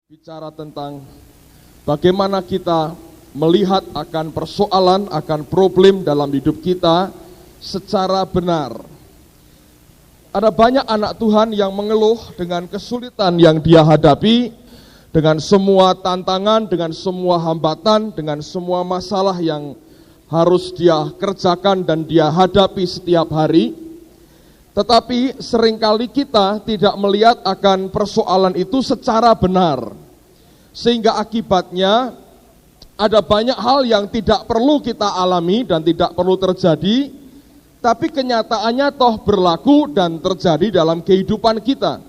Bicara tentang bagaimana kita melihat akan persoalan, akan problem dalam hidup kita secara benar. Ada banyak anak Tuhan yang mengeluh dengan kesulitan yang dia hadapi, dengan semua tantangan, dengan semua hambatan, dengan semua masalah yang harus dia kerjakan dan dia hadapi setiap hari. Tetapi seringkali kita tidak melihat akan persoalan itu secara benar. Sehingga akibatnya ada banyak hal yang tidak perlu kita alami dan tidak perlu terjadi, tapi kenyataannya toh berlaku dan terjadi dalam kehidupan kita.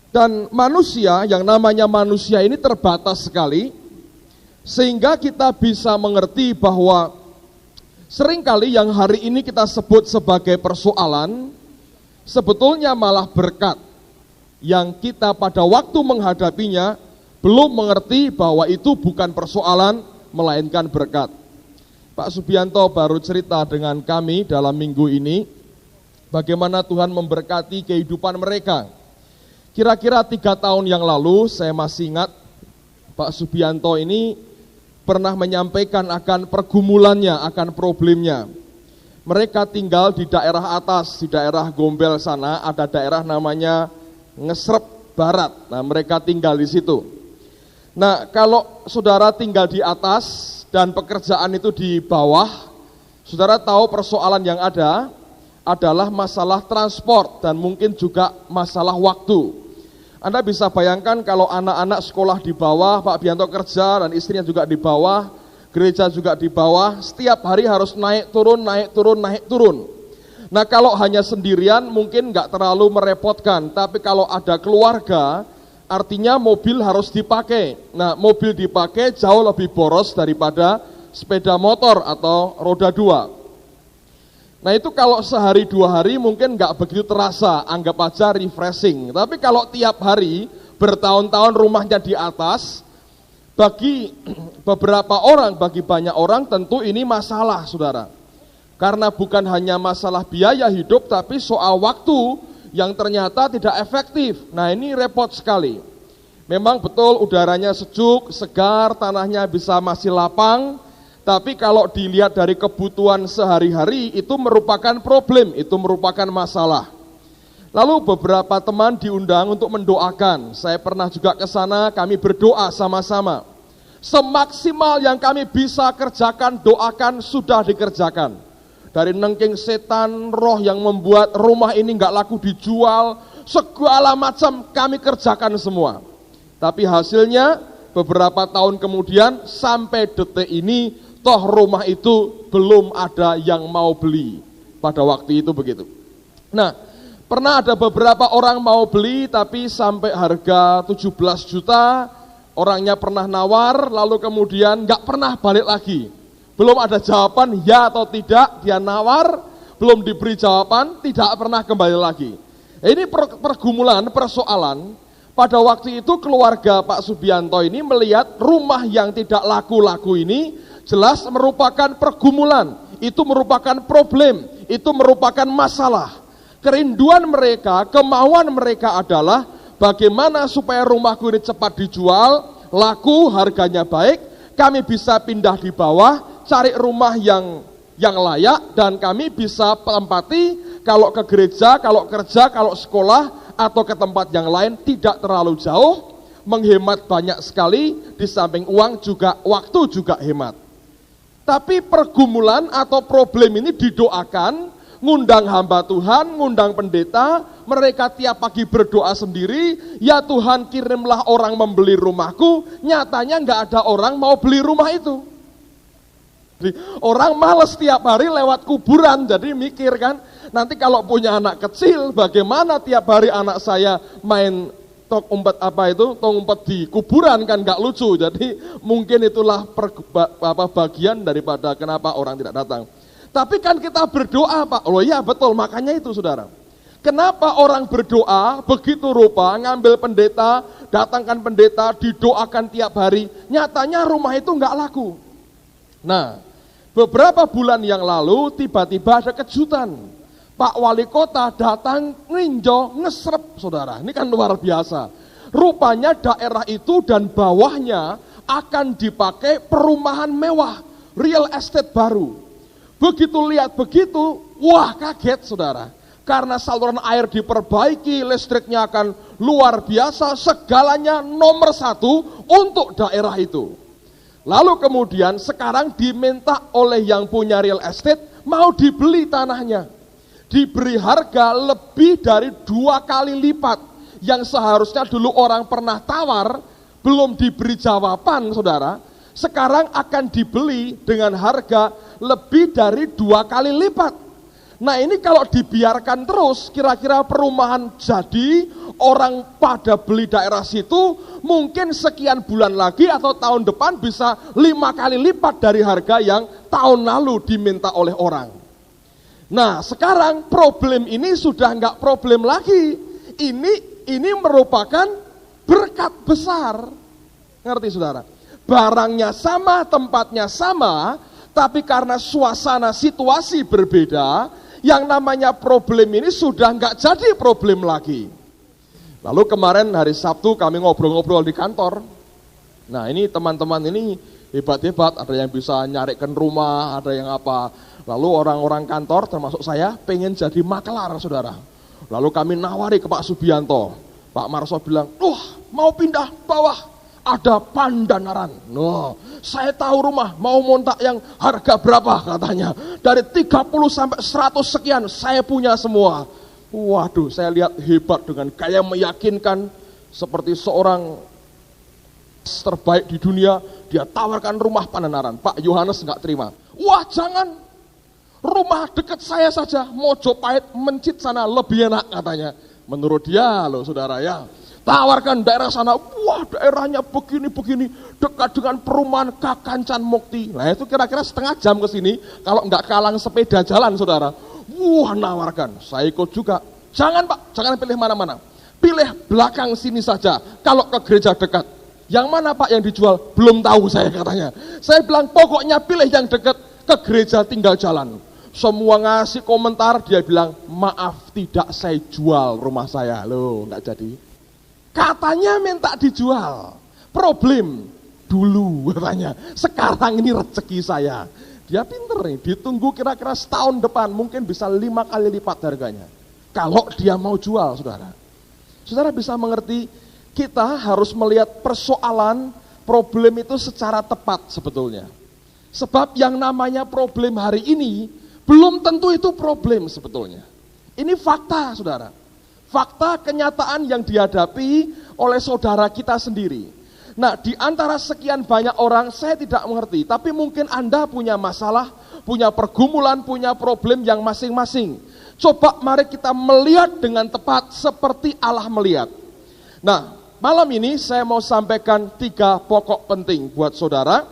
Dan manusia, yang namanya manusia ini terbatas sekali, sehingga kita bisa mengerti bahwa seringkali yang hari ini kita sebut sebagai persoalan, sebetulnya malah berkat yang kita pada waktu menghadapinya belum mengerti bahwa itu bukan persoalan, melainkan berkat. Pak Subianto baru cerita dengan kami dalam minggu ini, bagaimana Tuhan memberkati kehidupan mereka. Kira-kira 3 tahun yang lalu, saya masih ingat, Pak Subianto ini pernah menyampaikan akan pergumulannya, akan problemnya. Mereka tinggal di daerah atas, di daerah Gombel sana, ada daerah namanya Ngesrep Barat. Nah, mereka tinggal di situ. Nah, kalau saudara tinggal di atas dan pekerjaan itu di bawah, saudara tahu persoalan yang ada adalah masalah transport dan mungkin juga masalah waktu. Anda bisa bayangkan kalau anak-anak sekolah di bawah, Pak Bianto kerja dan istrinya juga di bawah, gereja juga di bawah, setiap hari harus naik turun, naik turun, naik turun. Nah, kalau hanya sendirian mungkin nggak terlalu merepotkan, tapi kalau ada keluarga, artinya mobil harus dipakai. Nah, mobil dipakai jauh lebih boros daripada sepeda motor atau roda 2. Nah, itu kalau sehari 2 hari mungkin nggak begitu terasa, anggap aja refreshing. Tapi kalau tiap hari, bertahun-tahun rumahnya di atas, bagi beberapa orang, bagi banyak orang tentu ini masalah, saudara. Karena bukan hanya masalah biaya hidup, tapi soal waktu yang ternyata tidak efektif. Nah, ini repot sekali. Memang betul udaranya sejuk, segar, tanahnya bisa masih lapang, tapi kalau dilihat dari kebutuhan sehari-hari itu merupakan problem, itu merupakan masalah. Lalu beberapa teman diundang untuk mendoakan. Saya pernah juga ke sana, kami berdoa sama-sama. Semaksimal yang kami bisa kerjakan, doakan, sudah dikerjakan. Dari nengking setan, roh yang membuat rumah ini nggak laku dijual, segala macam kami kerjakan semua. Tapi hasilnya beberapa tahun kemudian sampai detik ini, toh rumah itu belum ada yang mau beli. Pada waktu itu begitu. Nah, pernah ada beberapa orang mau beli tapi sampai harga 17 juta, orangnya pernah nawar, lalu kemudian nggak pernah balik lagi. Belum ada jawaban ya atau tidak, dia nawar, belum diberi jawaban, tidak pernah kembali lagi. Ini pergumulan, persoalan. Pada waktu itu keluarga Pak Subianto ini melihat rumah yang tidak laku-laku ini jelas merupakan pergumulan, itu merupakan problem, itu merupakan masalah. Kerinduan mereka, kemauan mereka adalah bagaimana supaya rumahku ini cepat dijual, laku, harganya baik, kami bisa pindah di bawah, cari rumah yang layak, dan kami bisa tempati kalau ke gereja, kalau kerja, kalau sekolah, atau ke tempat yang lain tidak terlalu jauh, menghemat banyak sekali, di samping uang juga, waktu juga hemat. Tapi pergumulan atau problem ini didoakan, ngundang hamba Tuhan, ngundang pendeta, mereka tiap pagi berdoa sendiri, ya Tuhan kirimlah orang membeli rumahku, nyatanya nggak ada orang mau beli rumah itu. Orang malas tiap hari lewat kuburan, jadi mikir kan, nanti kalau punya anak kecil, bagaimana tiap hari anak saya main tong umpet di kuburan, kan nggak lucu. Jadi mungkin itulah bagian daripada kenapa orang tidak datang. Tapi kan kita berdoa, Pak. Oh iya betul, makanya itu saudara. Kenapa orang berdoa begitu rupa, ngambil pendeta, datangkan pendeta, didoakan tiap hari, nyatanya rumah itu nggak laku. Nah, beberapa bulan yang lalu tiba-tiba ada kejutan. Pak Wali Kota datang ninjo ngesrep, saudara. Ini kan luar biasa. Rupanya daerah itu dan bawahnya akan dipakai perumahan mewah, real estate baru. Begitu lihat begitu, wah kaget saudara. Karena saluran air diperbaiki, listriknya akan luar biasa, segalanya nomor 1 untuk daerah itu. Lalu kemudian sekarang diminta oleh yang punya real estate, mau dibeli tanahnya. Diberi harga lebih dari 2 kali lipat. Yang seharusnya dulu orang pernah tawar, belum diberi jawaban saudara, sekarang akan dibeli dengan harga lebih dari 2 kali lipat. Nah ini kalau dibiarkan terus, kira-kira perumahan jadi, orang pada beli daerah situ, mungkin sekian bulan lagi atau tahun depan bisa 5 kali lipat dari harga yang tahun lalu diminta oleh orang. Nah sekarang problem ini sudah enggak problem lagi, ini merupakan berkat besar. Ngerti saudara? Barangnya sama, tempatnya sama, tapi karena suasana situasi berbeda, yang namanya problem ini sudah nggak jadi problem lagi. Lalu kemarin hari Sabtu kami ngobrol-ngobrol di kantor. Nah ini teman-teman ini hebat-hebat, ada yang bisa nyarikan rumah, ada yang apa. Lalu orang-orang kantor termasuk saya pengen jadi makelar saudara. Lalu kami nawari ke Pak Subianto. Pak Marso bilang, mau pindah bawah, ada Pandanaran. Saya tahu rumah, mau montak yang harga berapa katanya. Dari 30 sampai 100 sekian, saya punya semua. Waduh, saya lihat hebat dengan gaya meyakinkan. Seperti seorang terbaik di dunia, dia tawarkan rumah Pandanaran. Pak Yohanes nggak terima. Wah jangan. Rumah dekat saya saja, Mojopahit, Mencit sana lebih enak katanya. Menurut dia loh saudara ya. Tawarkan daerah sana, wah daerahnya begini-begini, dekat dengan perumahan Kakancan Mukti. Nah itu kira-kira setengah jam ke sini, kalau nggak kalang sepeda jalan saudara. Wah nawarkan, saya ikut juga. Jangan Pak, jangan pilih mana-mana. Pilih belakang sini saja, kalau ke gereja dekat. Yang mana Pak yang dijual? Belum tahu saya katanya. Saya bilang pokoknya pilih yang dekat, ke gereja tinggal jalan. Semua ngasih komentar, dia bilang, maaf tidak saya jual rumah saya. Loh, enggak jadi. Katanya minta dijual. Problem dulu katanya. Sekarang ini rezeki saya. Dia pinter nih, ditunggu kira-kira setahun depan, mungkin bisa 5 kali lipat harganya. Kalau dia mau jual, saudara. Saudara bisa mengerti, kita harus melihat persoalan, problem itu secara tepat sebetulnya. Sebab yang namanya problem hari ini, belum tentu itu problem sebetulnya. Ini fakta saudara. Fakta kenyataan yang dihadapi oleh saudara kita sendiri. Nah di antara sekian banyak orang saya tidak mengerti. Tapi mungkin Anda punya masalah, punya pergumulan, punya problem yang masing-masing. Coba mari kita melihat dengan tepat seperti Allah melihat. Nah malam ini saya mau sampaikan 3 pokok penting buat saudara.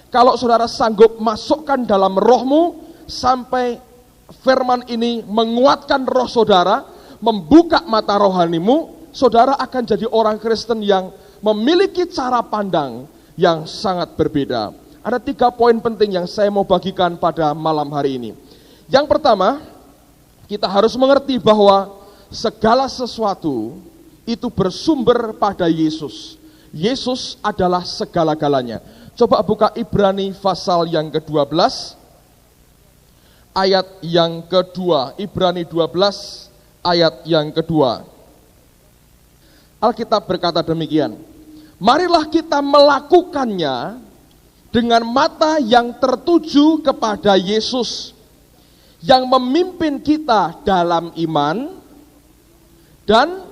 Kalau saudara sanggup masukkan dalam rohmu, sampai firman ini menguatkan roh saudara, membuka mata rohanimu, saudara akan jadi orang Kristen yang memiliki cara pandang yang sangat berbeda. Ada 3 poin penting yang saya mau bagikan pada malam hari ini. Yang pertama, kita harus mengerti bahwa segala sesuatu itu bersumber pada Yesus. Yesus adalah segala-galanya. Coba buka Ibrani pasal yang ke-12. Ayat yang kedua, Ibrani 12 ayat yang kedua. Alkitab berkata demikian, marilah kita melakukannya dengan mata yang tertuju kepada Yesus, yang memimpin kita dalam iman, dan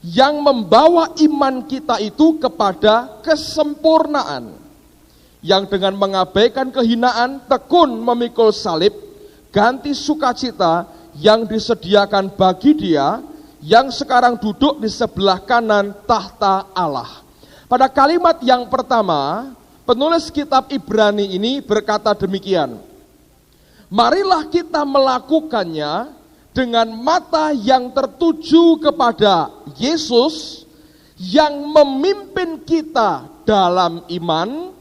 yang membawa iman kita itu kepada kesempurnaan, yang dengan mengabaikan kehinaan tekun memikul salib, ganti sukacita yang disediakan bagi Dia yang sekarang duduk di sebelah kanan tahta Allah. Pada kalimat yang pertama, penulis kitab Ibrani ini berkata demikian, marilah kita melakukannya dengan mata yang tertuju kepada Yesus yang memimpin kita dalam iman.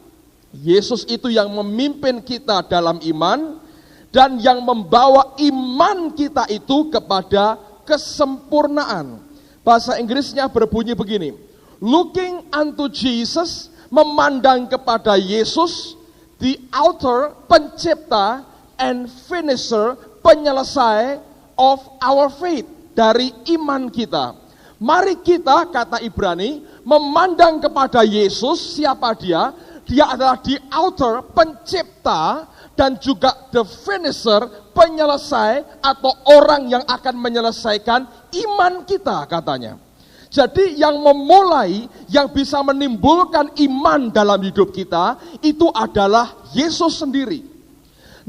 Yesus itu yang memimpin kita dalam iman dan yang membawa iman kita itu kepada kesempurnaan. Bahasa Inggrisnya berbunyi begini. Looking unto Jesus, memandang kepada Yesus, the author, pencipta, and finisher, penyelesai of our faith, dari iman kita. Mari kita, kata Ibrani, memandang kepada Yesus. Siapa dia? Dia adalah the author, pencipta, dan juga the finisher, penyelesai atau orang yang akan menyelesaikan iman kita, katanya. Jadi yang memulai, yang bisa menimbulkan iman dalam hidup kita, itu adalah Yesus sendiri.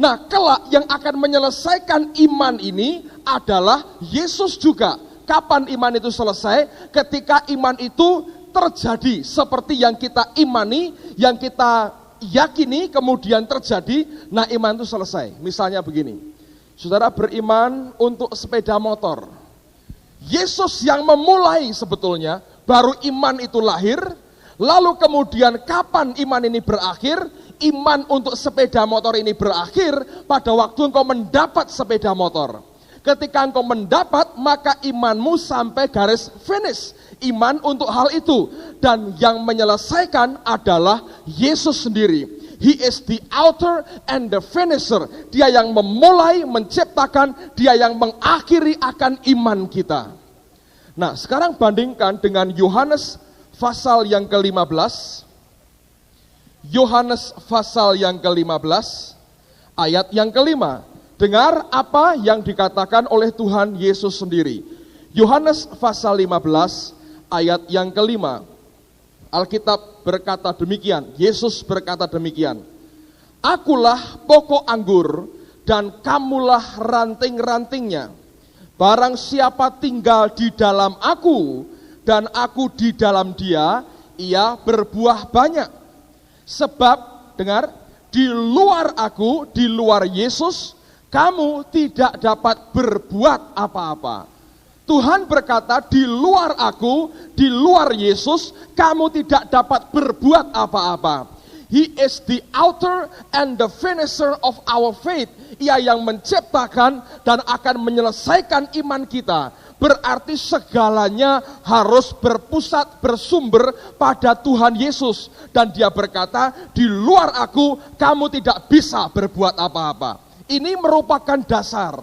Nah, kelak yang akan menyelesaikan iman ini adalah Yesus juga. Kapan iman itu selesai? Ketika iman itu terjadi seperti yang kita imani, yang kita yakini, kemudian terjadi, nah iman itu selesai. Misalnya begini, saudara beriman untuk sepeda motor. Yesus yang memulai sebetulnya, baru iman itu lahir, lalu kemudian kapan iman ini berakhir? Iman untuk sepeda motor ini berakhir pada waktu engkau mendapat sepeda motor. Ketika engkau mendapat, maka imanmu sampai garis finish. Iman untuk hal itu. Dan yang menyelesaikan adalah Yesus sendiri. He is the author and the finisher. Dia yang memulai, menciptakan, dia yang mengakhiri akan iman kita. Nah, sekarang bandingkan dengan Yohanes pasal yang ke-15. Yohanes pasal yang ke-15, ayat yang ke-5. Dengar apa yang dikatakan oleh Tuhan Yesus sendiri. Yohanes pasal 15 ayat yang ke-5. Alkitab berkata demikian, Yesus berkata demikian. Akulah pokok anggur dan kamulah ranting-rantingnya. Barang siapa tinggal di dalam aku dan aku di dalam dia, ia berbuah banyak. Sebab, dengar, di luar aku, di luar Yesus, kamu tidak dapat berbuat apa-apa. Tuhan berkata, di luar aku, di luar Yesus, kamu tidak dapat berbuat apa-apa. He is the author and the finisher of our faith. Ia yang menciptakan dan akan menyelesaikan iman kita. Berarti segalanya harus berpusat, bersumber pada Tuhan Yesus. Dan dia berkata, di luar aku, kamu tidak bisa berbuat apa-apa. Ini merupakan dasar.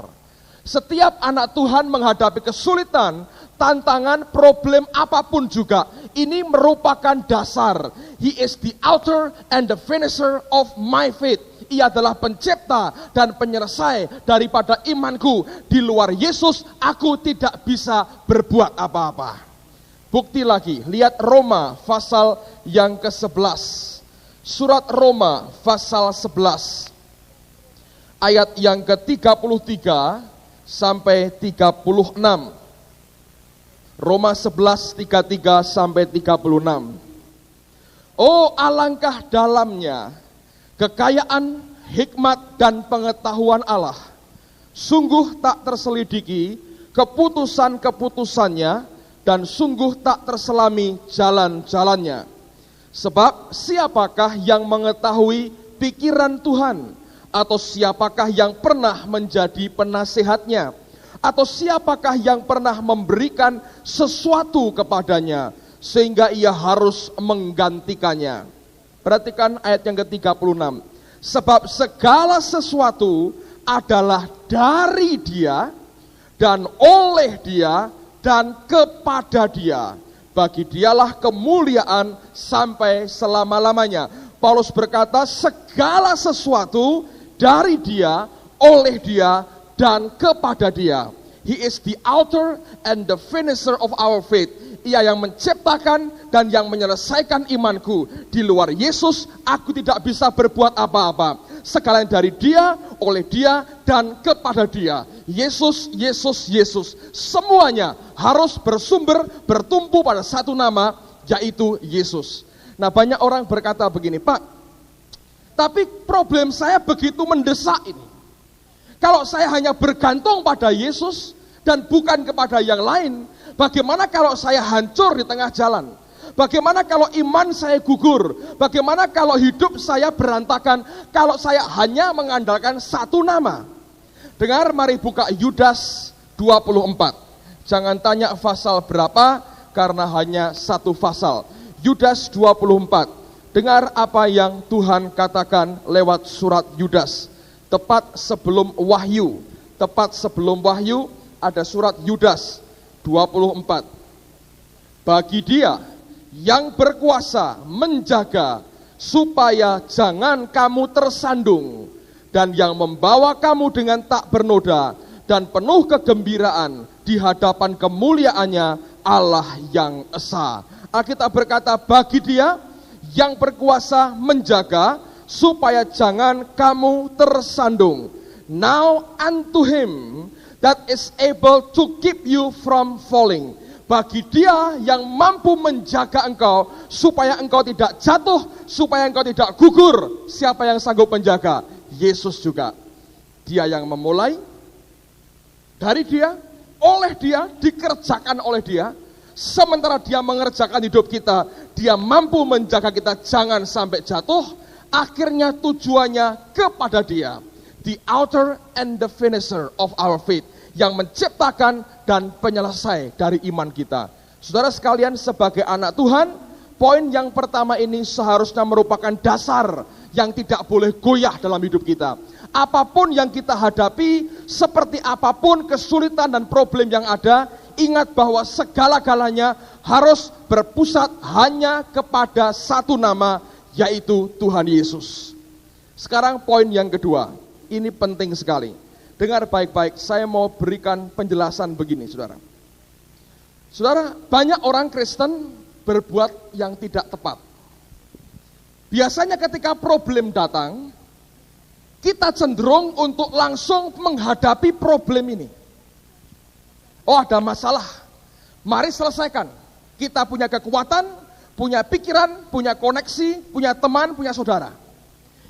Setiap anak Tuhan menghadapi kesulitan, tantangan, problem apapun juga. Ini merupakan dasar. He is the author and the finisher of my faith. Ia adalah pencipta dan penyelesai daripada imanku. Di luar Yesus, aku tidak bisa berbuat apa-apa. Bukti lagi, lihat Roma pasal yang ke-11. Surat Roma pasal 11. Ayat yang ke-33 sampai 36. Roma 11, 33 sampai 36. Oh, alangkah dalamnya kekayaan, hikmat, dan pengetahuan Allah. Sungguh tak terselidiki keputusan-keputusannya, dan sungguh tak terselami jalan-jalannya. Sebab siapakah yang mengetahui pikiran Tuhan? Atau siapakah yang pernah menjadi penasehatnya? Atau siapakah yang pernah memberikan sesuatu kepadanya sehingga ia harus menggantikannya? Perhatikan ayat yang ke-36. Sebab segala sesuatu adalah dari Dia dan oleh Dia dan kepada Dia. Bagi Dialah kemuliaan sampai selama-lamanya. Paulus berkata, segala sesuatu dari Dia, oleh Dia, dan kepada Dia. He is the author and the finisher of our faith. Ia yang menciptakan dan yang menyelesaikan imanku. Di luar Yesus, aku tidak bisa berbuat apa-apa. Segala yang dari Dia, oleh Dia, dan kepada Dia. Yesus, Yesus, Yesus. Semuanya harus bersumber, bertumpu pada satu nama, yaitu Yesus. Nah, banyak orang berkata begini, Pak, tapi problem saya begitu mendesak ini. Kalau saya hanya bergantung pada Yesus dan bukan kepada yang lain, bagaimana kalau saya hancur di tengah jalan? Bagaimana kalau iman saya gugur? Bagaimana kalau hidup saya berantakan? Kalau saya hanya mengandalkan satu nama? Dengar, mari buka Yudas 24. Jangan tanya pasal berapa, karena hanya satu pasal. Yudas 24. Dengar apa yang Tuhan katakan lewat surat Yudas. Tepat sebelum Wahyu. Tepat sebelum Wahyu ada surat Yudas 24. Bagi Dia yang berkuasa menjaga supaya jangan kamu tersandung, dan yang membawa kamu dengan tak bernoda dan penuh kegembiraan di hadapan kemuliaannya Allah yang esa. Alkitab berkata, bagi Dia yang berkuasa menjaga supaya jangan kamu tersandung. Now unto Him that is able to keep you from falling. Bagi Dia yang mampu menjaga engkau supaya engkau tidak jatuh, supaya engkau tidak gugur. Siapa yang sanggup menjaga? Yesus juga. Dia yang memulai, dari Dia, oleh Dia, dikerjakan oleh Dia. Sementara Dia mengerjakan hidup kita, Dia mampu menjaga kita jangan sampai jatuh. Akhirnya tujuannya kepada Dia, the author and the finisher of our faith, yang menciptakan dan penyelesai dari iman kita. Saudara sekalian, sebagai anak Tuhan, poin yang pertama ini seharusnya merupakan dasar yang tidak boleh goyah dalam hidup kita. Apapun yang kita hadapi, seperti apapun kesulitan dan problem yang ada, ingat bahwa segala-galanya harus berpusat hanya kepada satu nama, yaitu Tuhan Yesus. Sekarang poin yang kedua, ini penting sekali. Dengar baik-baik, saya mau berikan penjelasan begini, saudara. Saudara, banyak orang Kristen berbuat yang tidak tepat. Biasanya ketika problem datang, kita cenderung untuk langsung menghadapi problem ini. Oh, ada masalah, mari selesaikan. Kita punya kekuatan, punya pikiran, punya koneksi, punya teman, punya saudara.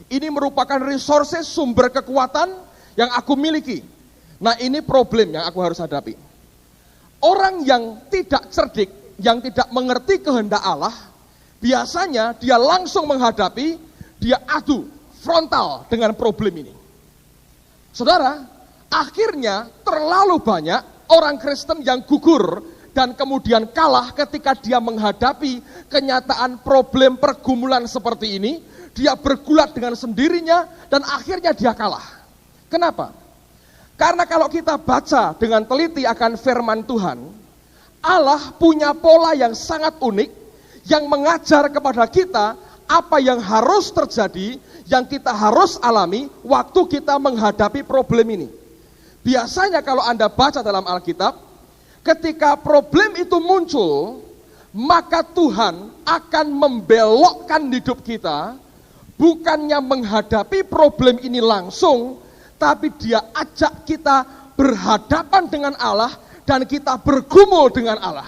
Ini merupakan resources, sumber kekuatan yang aku miliki. Nah, ini problem yang aku harus hadapi. Orang yang tidak cerdik, yang tidak mengerti kehendak Allah, biasanya dia langsung menghadapi, dia adu frontal dengan problem ini. Saudara, akhirnya terlalu banyak orang Kristen yang gugur dan kemudian kalah ketika dia menghadapi kenyataan problem pergumulan seperti ini. Dia bergulat dengan sendirinya dan akhirnya dia kalah. Kenapa? Karena kalau kita baca dengan teliti akan firman Tuhan, Allah punya pola yang sangat unik yang mengajar kepada kita apa yang harus terjadi, yang kita harus alami waktu kita menghadapi problem ini. Biasanya kalau Anda baca dalam Alkitab, ketika problem itu muncul, maka Tuhan akan membelokkan hidup kita, bukannya menghadapi problem ini langsung, tapi Dia ajak kita berhadapan dengan Allah dan kita bergumul dengan Allah.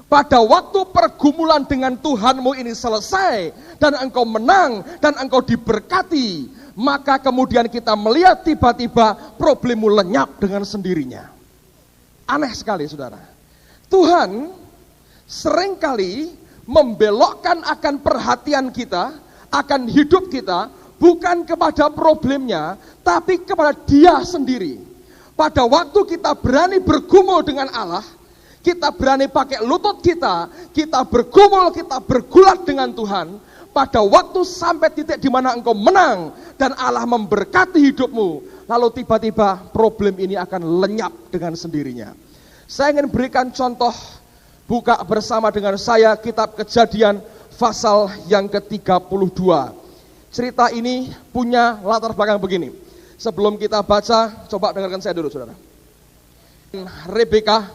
Pada waktu pergumulan dengan Tuhanmu ini selesai dan engkau menang dan engkau diberkati, maka kemudian kita melihat tiba-tiba problemmu lenyap dengan sendirinya. Aneh sekali, saudara. Tuhan seringkali membelokkan akan perhatian kita, akan hidup kita, bukan kepada problemnya, tapi kepada Dia sendiri. Pada waktu kita berani bergumul dengan Allah, kita berani pakai lutut kita bergumul, kita bergulat dengan Tuhan, pada waktu sampai titik di mana engkau menang, dan Allah memberkati hidupmu, lalu tiba-tiba problem ini akan lenyap dengan sendirinya. Saya ingin berikan contoh, buka bersama dengan saya kitab Kejadian, pasal yang ke-32. Cerita ini punya latar belakang begini. Sebelum kita baca, coba dengarkan saya dulu, saudara. Ribkah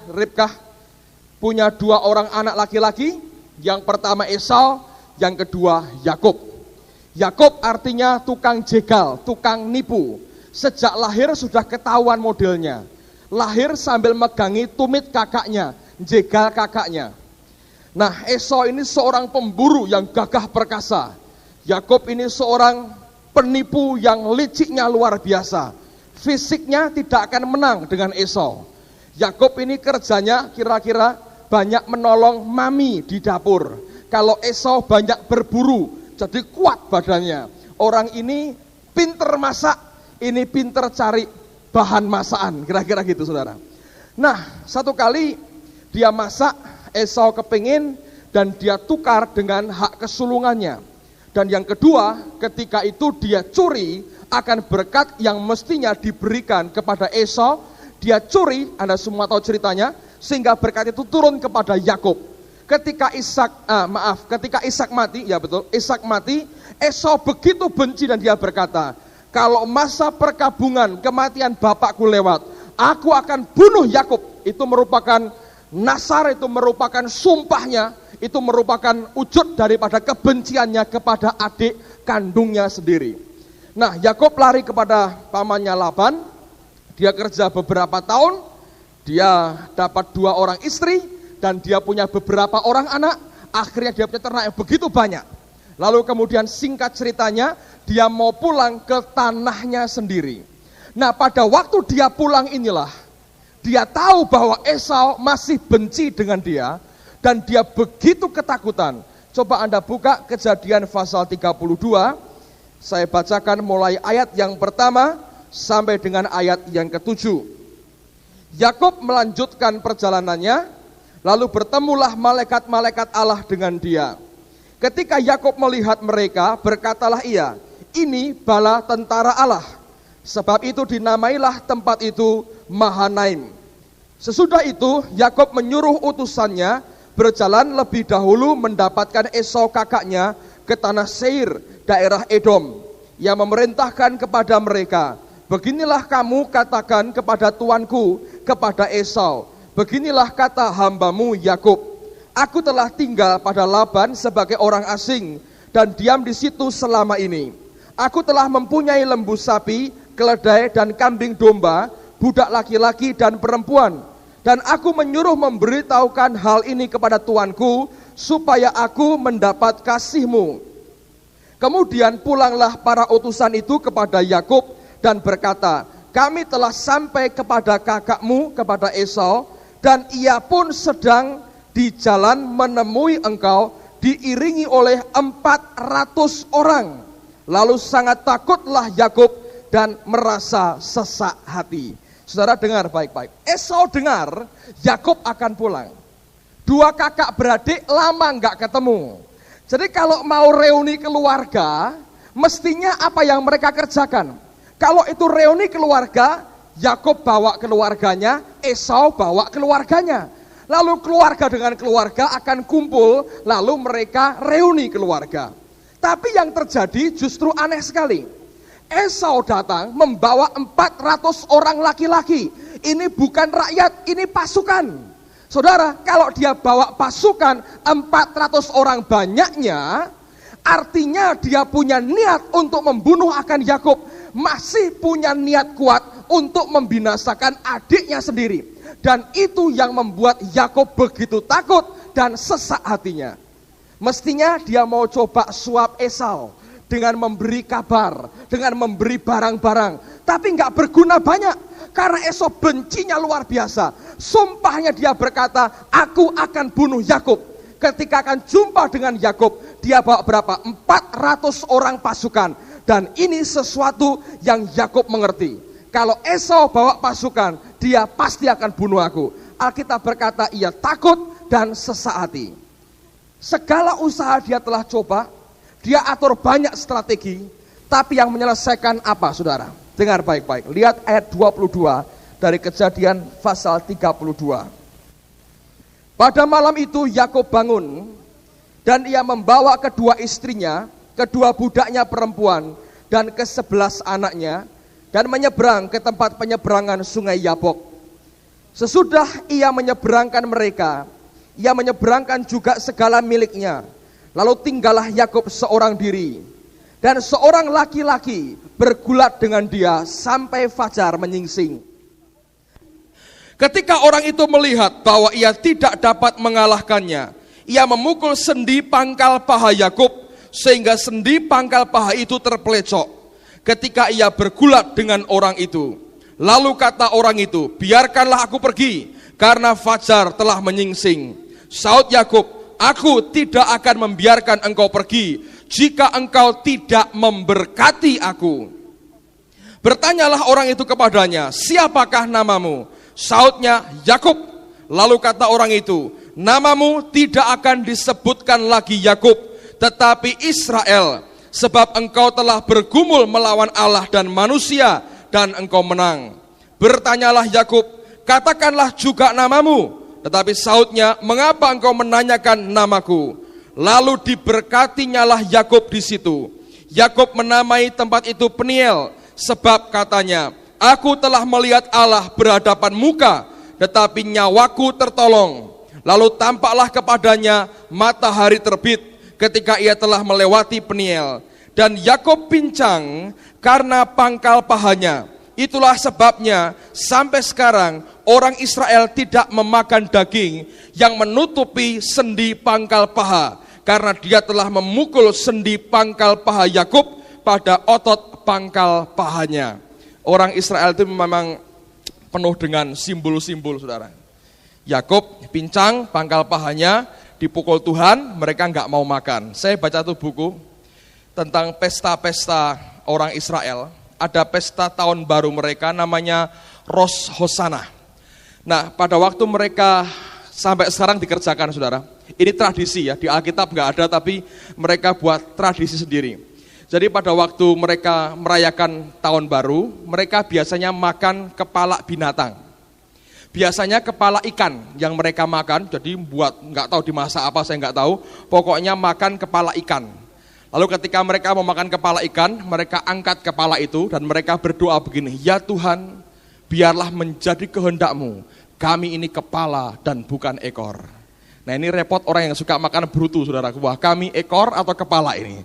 punya dua orang anak laki-laki. Yang pertama Esau, yang kedua Yakub. Yakub artinya tukang jegal, tukang nipu. Sejak lahir sudah ketahuan modelnya. Lahir sambil megangi tumit kakaknya, jegal kakaknya. Nah, Esau ini seorang pemburu yang gagah perkasa. Yakub ini seorang penipu yang liciknya luar biasa. Fisiknya tidak akan menang dengan Esau. Yakub ini kerjanya kira-kira banyak menolong mami di dapur. Kalau Esau banyak berburu, jadi kuat badannya. Orang ini pinter masak, ini pinter cari bahan masakan, kira-kira gitu, saudara. Nah, satu kali dia masak, Esau kepingin, dan dia tukar dengan hak kesulungannya. Dan yang kedua, ketika itu dia curi akan berkat yang mestinya diberikan kepada Esau. Dia curi, Anda semua tahu ceritanya, sehingga berkat itu turun kepada Yakub. Ketika Ishak mati, ya betul, Ishak mati, Esau begitu benci dan dia berkata, kalau masa perkabungan kematian bapakku lewat, aku akan bunuh Yakub. Itu merupakan nasar, itu merupakan sumpahnya, itu merupakan wujud daripada kebenciannya kepada adik kandungnya sendiri. Nah, Yakub lari kepada pamannya Laban. Dia kerja beberapa tahun, dia dapat 2 orang istri, dan dia punya beberapa orang anak. Akhirnya dia punya ternak yang begitu banyak. Lalu kemudian singkat ceritanya, dia mau pulang ke tanahnya sendiri. Nah, pada waktu dia pulang inilah, dia tahu bahwa Esau masih benci dengan dia, dan dia begitu ketakutan. Coba Anda buka Kejadian pasal 32, saya bacakan mulai ayat yang pertama sampai dengan ayat yang ke-7. Yakub melanjutkan perjalanannya, lalu bertemulah malaikat-malaikat Allah dengan dia. Ketika Yakub melihat mereka, berkatalah ia, ini bala tentara Allah. Sebab itu dinamailah tempat itu Mahanaim. Sesudah itu Yakub menyuruh utusannya berjalan lebih dahulu mendapatkan Esau kakaknya ke tanah Seir, daerah Edom. Ia memerintahkan kepada mereka, beginilah kamu katakan kepada tuanku, kepada Esau, beginilah kata hambamu Yakub, aku telah tinggal pada Laban sebagai orang asing dan diam di situ selama ini. Aku telah mempunyai lembu sapi, keledai dan kambing domba, budak laki-laki dan perempuan. Dan aku menyuruh memberitahukan hal ini kepada tuanku, supaya aku mendapat kasihmu. Kemudian pulanglah para utusan itu kepada Yakub dan berkata, kami telah sampai kepada kakakmu, kepada Esau, dan ia pun sedang di jalan menemui engkau, diiringi oleh 400 orang. Lalu sangat takutlah Yakub dan merasa sesak hati. Saudara dengar baik-baik. Esau dengar Yakub akan pulang. 2 kakak beradik lama nggak ketemu. Jadi kalau mau reuni keluarga, mestinya apa yang mereka kerjakan? Kalau itu reuni keluarga, Yakub bawa keluarganya, Esau bawa keluarganya. Lalu keluarga dengan keluarga akan kumpul, lalu mereka reuni keluarga. Tapi yang terjadi justru aneh sekali. Esau datang membawa 400 orang laki-laki. Ini bukan rakyat, ini pasukan. Saudara, kalau dia bawa pasukan 400 orang banyaknya, artinya dia punya niat untuk membunuh akan Yakub. Masih punya niat kuat untuk membinasakan adiknya sendiri. Dan itu yang membuat Yakub begitu takut dan sesak hatinya. Mestinya dia mau coba suap Esau dengan memberi kabar, dengan memberi barang-barang, tapi nggak berguna banyak karena Esau bencinya luar biasa. Sumpahnya dia berkata, aku akan bunuh Yakub. Ketika akan jumpa dengan Yakub, dia bawa berapa? 400 orang pasukan, dan ini sesuatu yang Yakub mengerti. Kalau Esau bawa pasukan, dia pasti akan bunuh aku. Alkitab berkata ia takut dan sesak hati. Segala usaha dia telah coba, dia atur banyak strategi, tapi yang menyelesaikan apa, saudara? Dengar baik-baik. Lihat ayat 22 dari Kejadian pasal 32. Pada malam itu Yakub bangun, dan ia membawa kedua istrinya, kedua budaknya perempuan, dan ke-11 anaknya, dan menyeberang ke tempat penyeberangan sungai Yabok. Sesudah ia menyeberangkan mereka, ia menyeberangkan juga segala miliknya. Lalu tinggallah Yakub seorang diri, dan seorang laki-laki bergulat dengan dia sampai fajar menyingsing. Ketika orang itu melihat bahwa ia tidak dapat mengalahkannya, ia memukul sendi pangkal paha Yakub sehingga sendi pangkal paha itu terpelecok. Ketika ia bergulat dengan orang itu, lalu kata orang itu, biarkanlah aku pergi karena fajar telah menyingsing. Saud Yakub, aku tidak akan membiarkan engkau pergi jika engkau tidak memberkati aku. Bertanyalah orang itu kepadanya, siapakah namamu? Saudnya, Yakub. Lalu kata orang itu, namamu tidak akan disebutkan lagi Yakub, tetapi Israel, sebab engkau telah bergumul melawan Allah dan manusia, dan engkau menang. Bertanyalah Yakub, katakanlah juga namamu. Tetapi sautnya, mengapa engkau menanyakan namaku? Lalu diberkatinyalah Yakub di situ. Yakub menamai tempat itu Peniel, sebab katanya, aku telah melihat Allah berhadapan muka, tetapi nyawaku tertolong. Lalu tampaklah kepadanya matahari terbit ketika ia telah melewati Peniel. Dan Yakub pincang karena pangkal pahanya. Itulah sebabnya sampai sekarang orang Israel tidak memakan daging yang menutupi sendi pangkal paha, karena dia telah memukul sendi pangkal paha Yakub pada otot pangkal pahanya. Orang Israel itu memang penuh dengan simbol-simbol, saudara. Yakub pincang pangkal pahanya, dipukul Tuhan, mereka nggak mau makan. Saya baca tuh buku tentang pesta-pesta orang Israel. Ada pesta tahun baru mereka namanya Rosh Hosanah. Nah, pada waktu mereka sampai sekarang dikerjakan, saudara. Ini tradisi ya, di Alkitab nggak ada, tapi mereka buat tradisi sendiri. Jadi pada waktu mereka merayakan tahun baru, mereka biasanya makan kepala binatang. Biasanya kepala ikan yang mereka makan, jadi buat nggak tahu dimasak apa, saya nggak tahu. Pokoknya makan kepala ikan. Lalu ketika mereka mau makan kepala ikan, mereka angkat kepala itu dan mereka berdoa begini, ya Tuhan, biarlah menjadi kehendak-Mu, kami ini kepala dan bukan ekor. Nah, ini repot orang yang suka makan brutu, saudara. Wah, kami ekor atau kepala ini?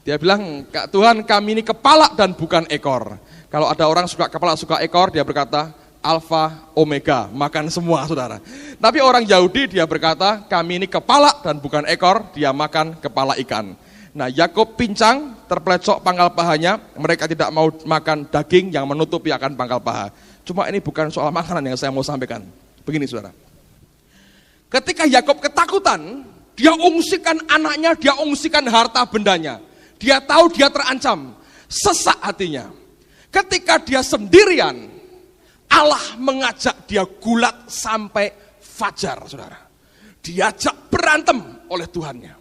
Dia bilang, Tuhan, kami ini kepala dan bukan ekor. Kalau ada orang suka kepala, suka ekor, dia berkata, Alfa, Omega, makan semua, saudara. Tapi orang Yahudi dia berkata, kami ini kepala dan bukan ekor, dia makan kepala ikan. Nah, Yakub pincang, terplecok pangkal pahanya, mereka tidak mau makan daging yang menutupi akan pangkal paha. Cuma ini bukan soal makanan yang saya mau sampaikan. Begini, saudara. Ketika Yakub ketakutan, dia ungsikan anaknya, dia ungsikan harta bendanya. Dia tahu dia terancam, sesak hatinya. Ketika dia sendirian, Allah mengajak dia gulat sampai fajar, saudara. Diajak berantem oleh Tuhannya.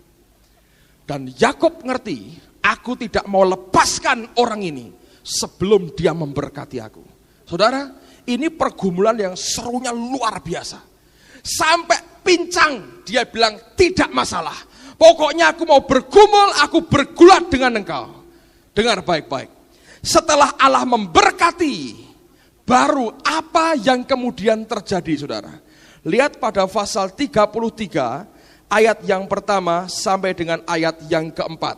Dan Yakub ngerti, aku tidak mau lepaskan orang ini sebelum dia memberkati aku. Saudara, ini pergumulan yang serunya luar biasa. Sampai pincang, dia bilang tidak masalah. Pokoknya aku mau bergumul, aku bergulat dengan engkau. Dengar baik-baik. Setelah Allah memberkati, baru apa yang kemudian terjadi, saudara? Lihat pada pasal 33 ayat yang pertama sampai dengan ayat yang keempat.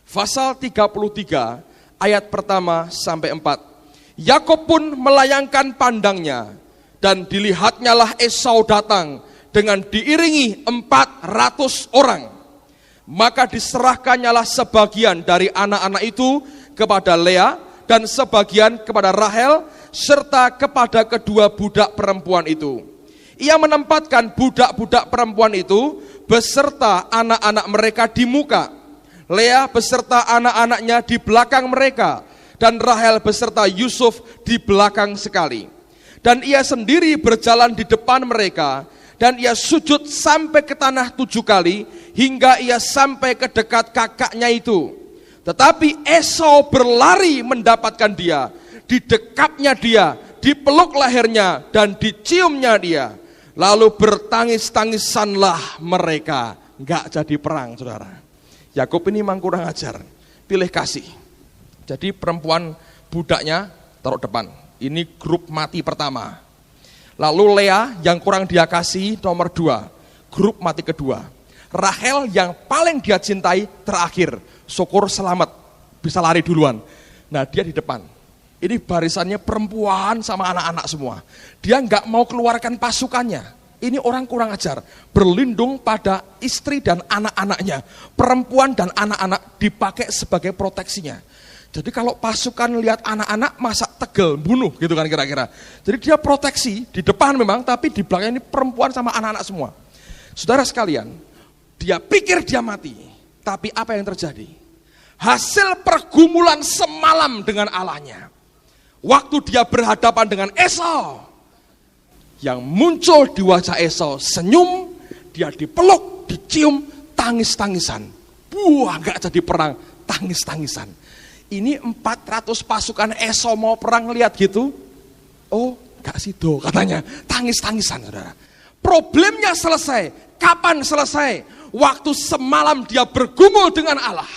Pasal 33 ayat pertama sampai 4. Yakub pun melayangkan pandangnya, dan dilihatnyalah Esau datang dengan diiringi 400 orang. Maka diserahkannyalah sebagian dari anak-anak itu kepada Lea, dan sebagian kepada Rahel, serta kepada kedua budak perempuan itu. Ia menempatkan budak-budak perempuan itu beserta anak-anak mereka di muka, Lea beserta anak-anaknya di belakang mereka, dan Rahel beserta Yusuf di belakang sekali. Dan ia sendiri berjalan di depan mereka, dan ia sujud sampai ke tanah 7 kali, hingga ia sampai ke dekat kakaknya itu. Tetapi Esau berlari mendapatkan dia, didekapnya dia, dipeluk lehernya, dan diciumnya dia. Lalu bertangis-tangisanlah mereka. Enggak jadi perang, saudara. Yakub ini memang kurang ajar, pilih kasih. Jadi perempuan budaknya taruh depan. Ini grup mati pertama. Lalu Lea yang kurang dia kasih nomor 2, grup mati kedua. Rahel yang paling dia cintai terakhir. Syukur selamat, bisa lari duluan. Nah, dia di depan. Ini barisannya perempuan sama anak-anak semua. Dia nggak mau keluarkan pasukannya. Ini orang kurang ajar. Berlindung pada istri dan anak-anaknya. Perempuan dan anak-anak dipakai sebagai proteksinya. Jadi kalau pasukan lihat anak-anak, masa tegel, bunuh gitu kan kira-kira. Jadi dia proteksi, di depan memang, tapi di belakang ini perempuan sama anak-anak semua. Saudara sekalian, dia pikir dia mati. Tapi apa yang terjadi? Hasil pergumulan semalam dengan Allahnya. Waktu dia berhadapan dengan Esau, Yang muncul di wajah Esau senyum, dia dipeluk, dicium, tangis-tangisan. Wah, gak jadi perang, tangis-tangisan. Ini 400 pasukan Esau mau perang, lihat gitu. Oh, gak sido katanya, tangis-tangisan saudara. Problemnya selesai. Kapan selesai? Waktu semalam dia bergumul dengan Allah.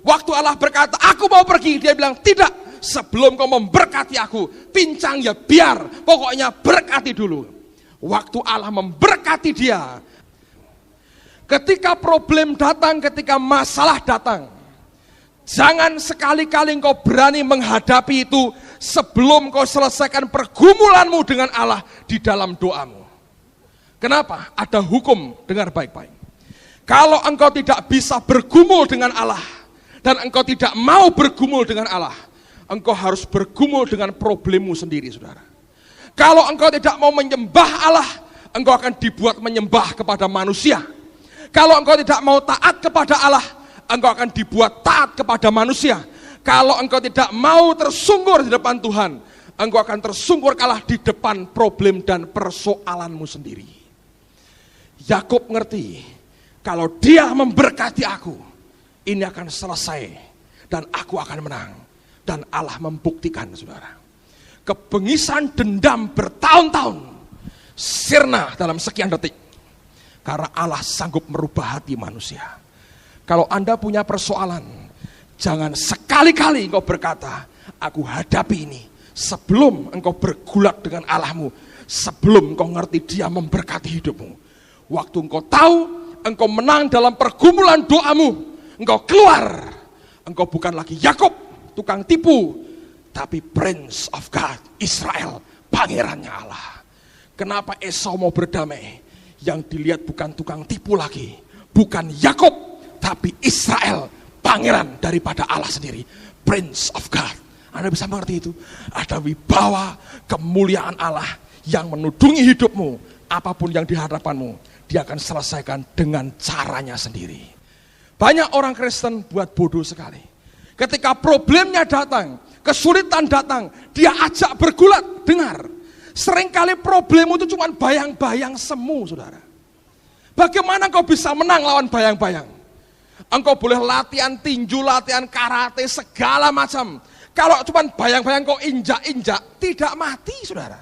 Waktu Allah berkata, aku mau pergi. Dia bilang, tidak. Sebelum kau memberkati aku, pincang ya biar. Pokoknya berkati dulu. Waktu Allah memberkati dia. Ketika problem datang, ketika masalah datang, jangan sekali-kali engkau berani menghadapi itu sebelum kau selesaikan pergumulanmu dengan Allah di dalam doamu. Kenapa? Ada hukum, dengar baik-baik. Kalau engkau tidak bisa bergumul dengan Allah, dan engkau tidak mau bergumul dengan Allah, engkau harus bergumul dengan problemmu sendiri, saudara. Kalau engkau tidak mau menyembah Allah, engkau akan dibuat menyembah kepada manusia. Kalau engkau tidak mau taat kepada Allah, engkau akan dibuat taat kepada manusia. Kalau engkau tidak mau tersungkur di depan Tuhan, engkau akan tersungkur kalah di depan problem dan persoalanmu sendiri. Yakub ngerti, kalau dia memberkati aku, ini akan selesai dan aku akan menang. Dan Allah membuktikan, saudara. Kebengisan dendam bertahun-tahun sirna dalam sekian detik. Karena Allah sanggup merubah hati manusia. Kalau Anda punya persoalan, jangan sekali-kali engkau berkata, aku hadapi ini. Sebelum engkau bergulat dengan Allahmu, sebelum engkau ngerti dia memberkati hidupmu. Waktu engkau tahu, engkau menang dalam pergumulan doamu, engkau keluar. Engkau bukan lagi Yakub, tukang tipu, tapi Prince of God, Israel, pangerannya Allah. Kenapa Esau mau berdamai? Yang dilihat bukan tukang tipu lagi, bukan Yakub, tapi Israel, pangeran daripada Allah sendiri, Prince of God. Anda bisa mengerti itu? Ada wibawa kemuliaan Allah yang menudungi hidupmu. Apapun yang dihadapanmu, dia akan selesaikan dengan caranya sendiri. Banyak orang Kristen buat bodoh sekali. Ketika problemnya datang, kesulitan datang, dia ajak bergulat. Dengar, seringkali problemmu itu cuma bayang-bayang semu, saudara. Bagaimana kau bisa menang lawan bayang-bayang? Engkau boleh latihan tinju, latihan karate, segala macam. Kalau cuma bayang-bayang kau injak-injak, tidak mati, saudara.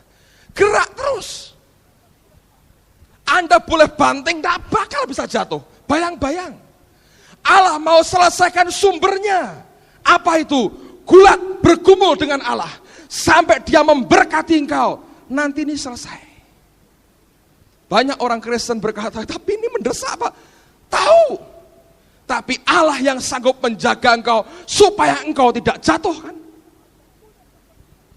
Gerak terus. Anda boleh banting, tidak bakal bisa jatuh. Bayang-bayang. Allah mau selesaikan sumbernya. Apa itu? Gulat, bergumul dengan Allah. Sampai dia memberkati engkau. Nanti ini selesai. Banyak orang Kristen berkata, tapi ini mendesak Pak. Tahu. Tapi Allah yang sanggup menjaga engkau supaya engkau tidak jatuh kan.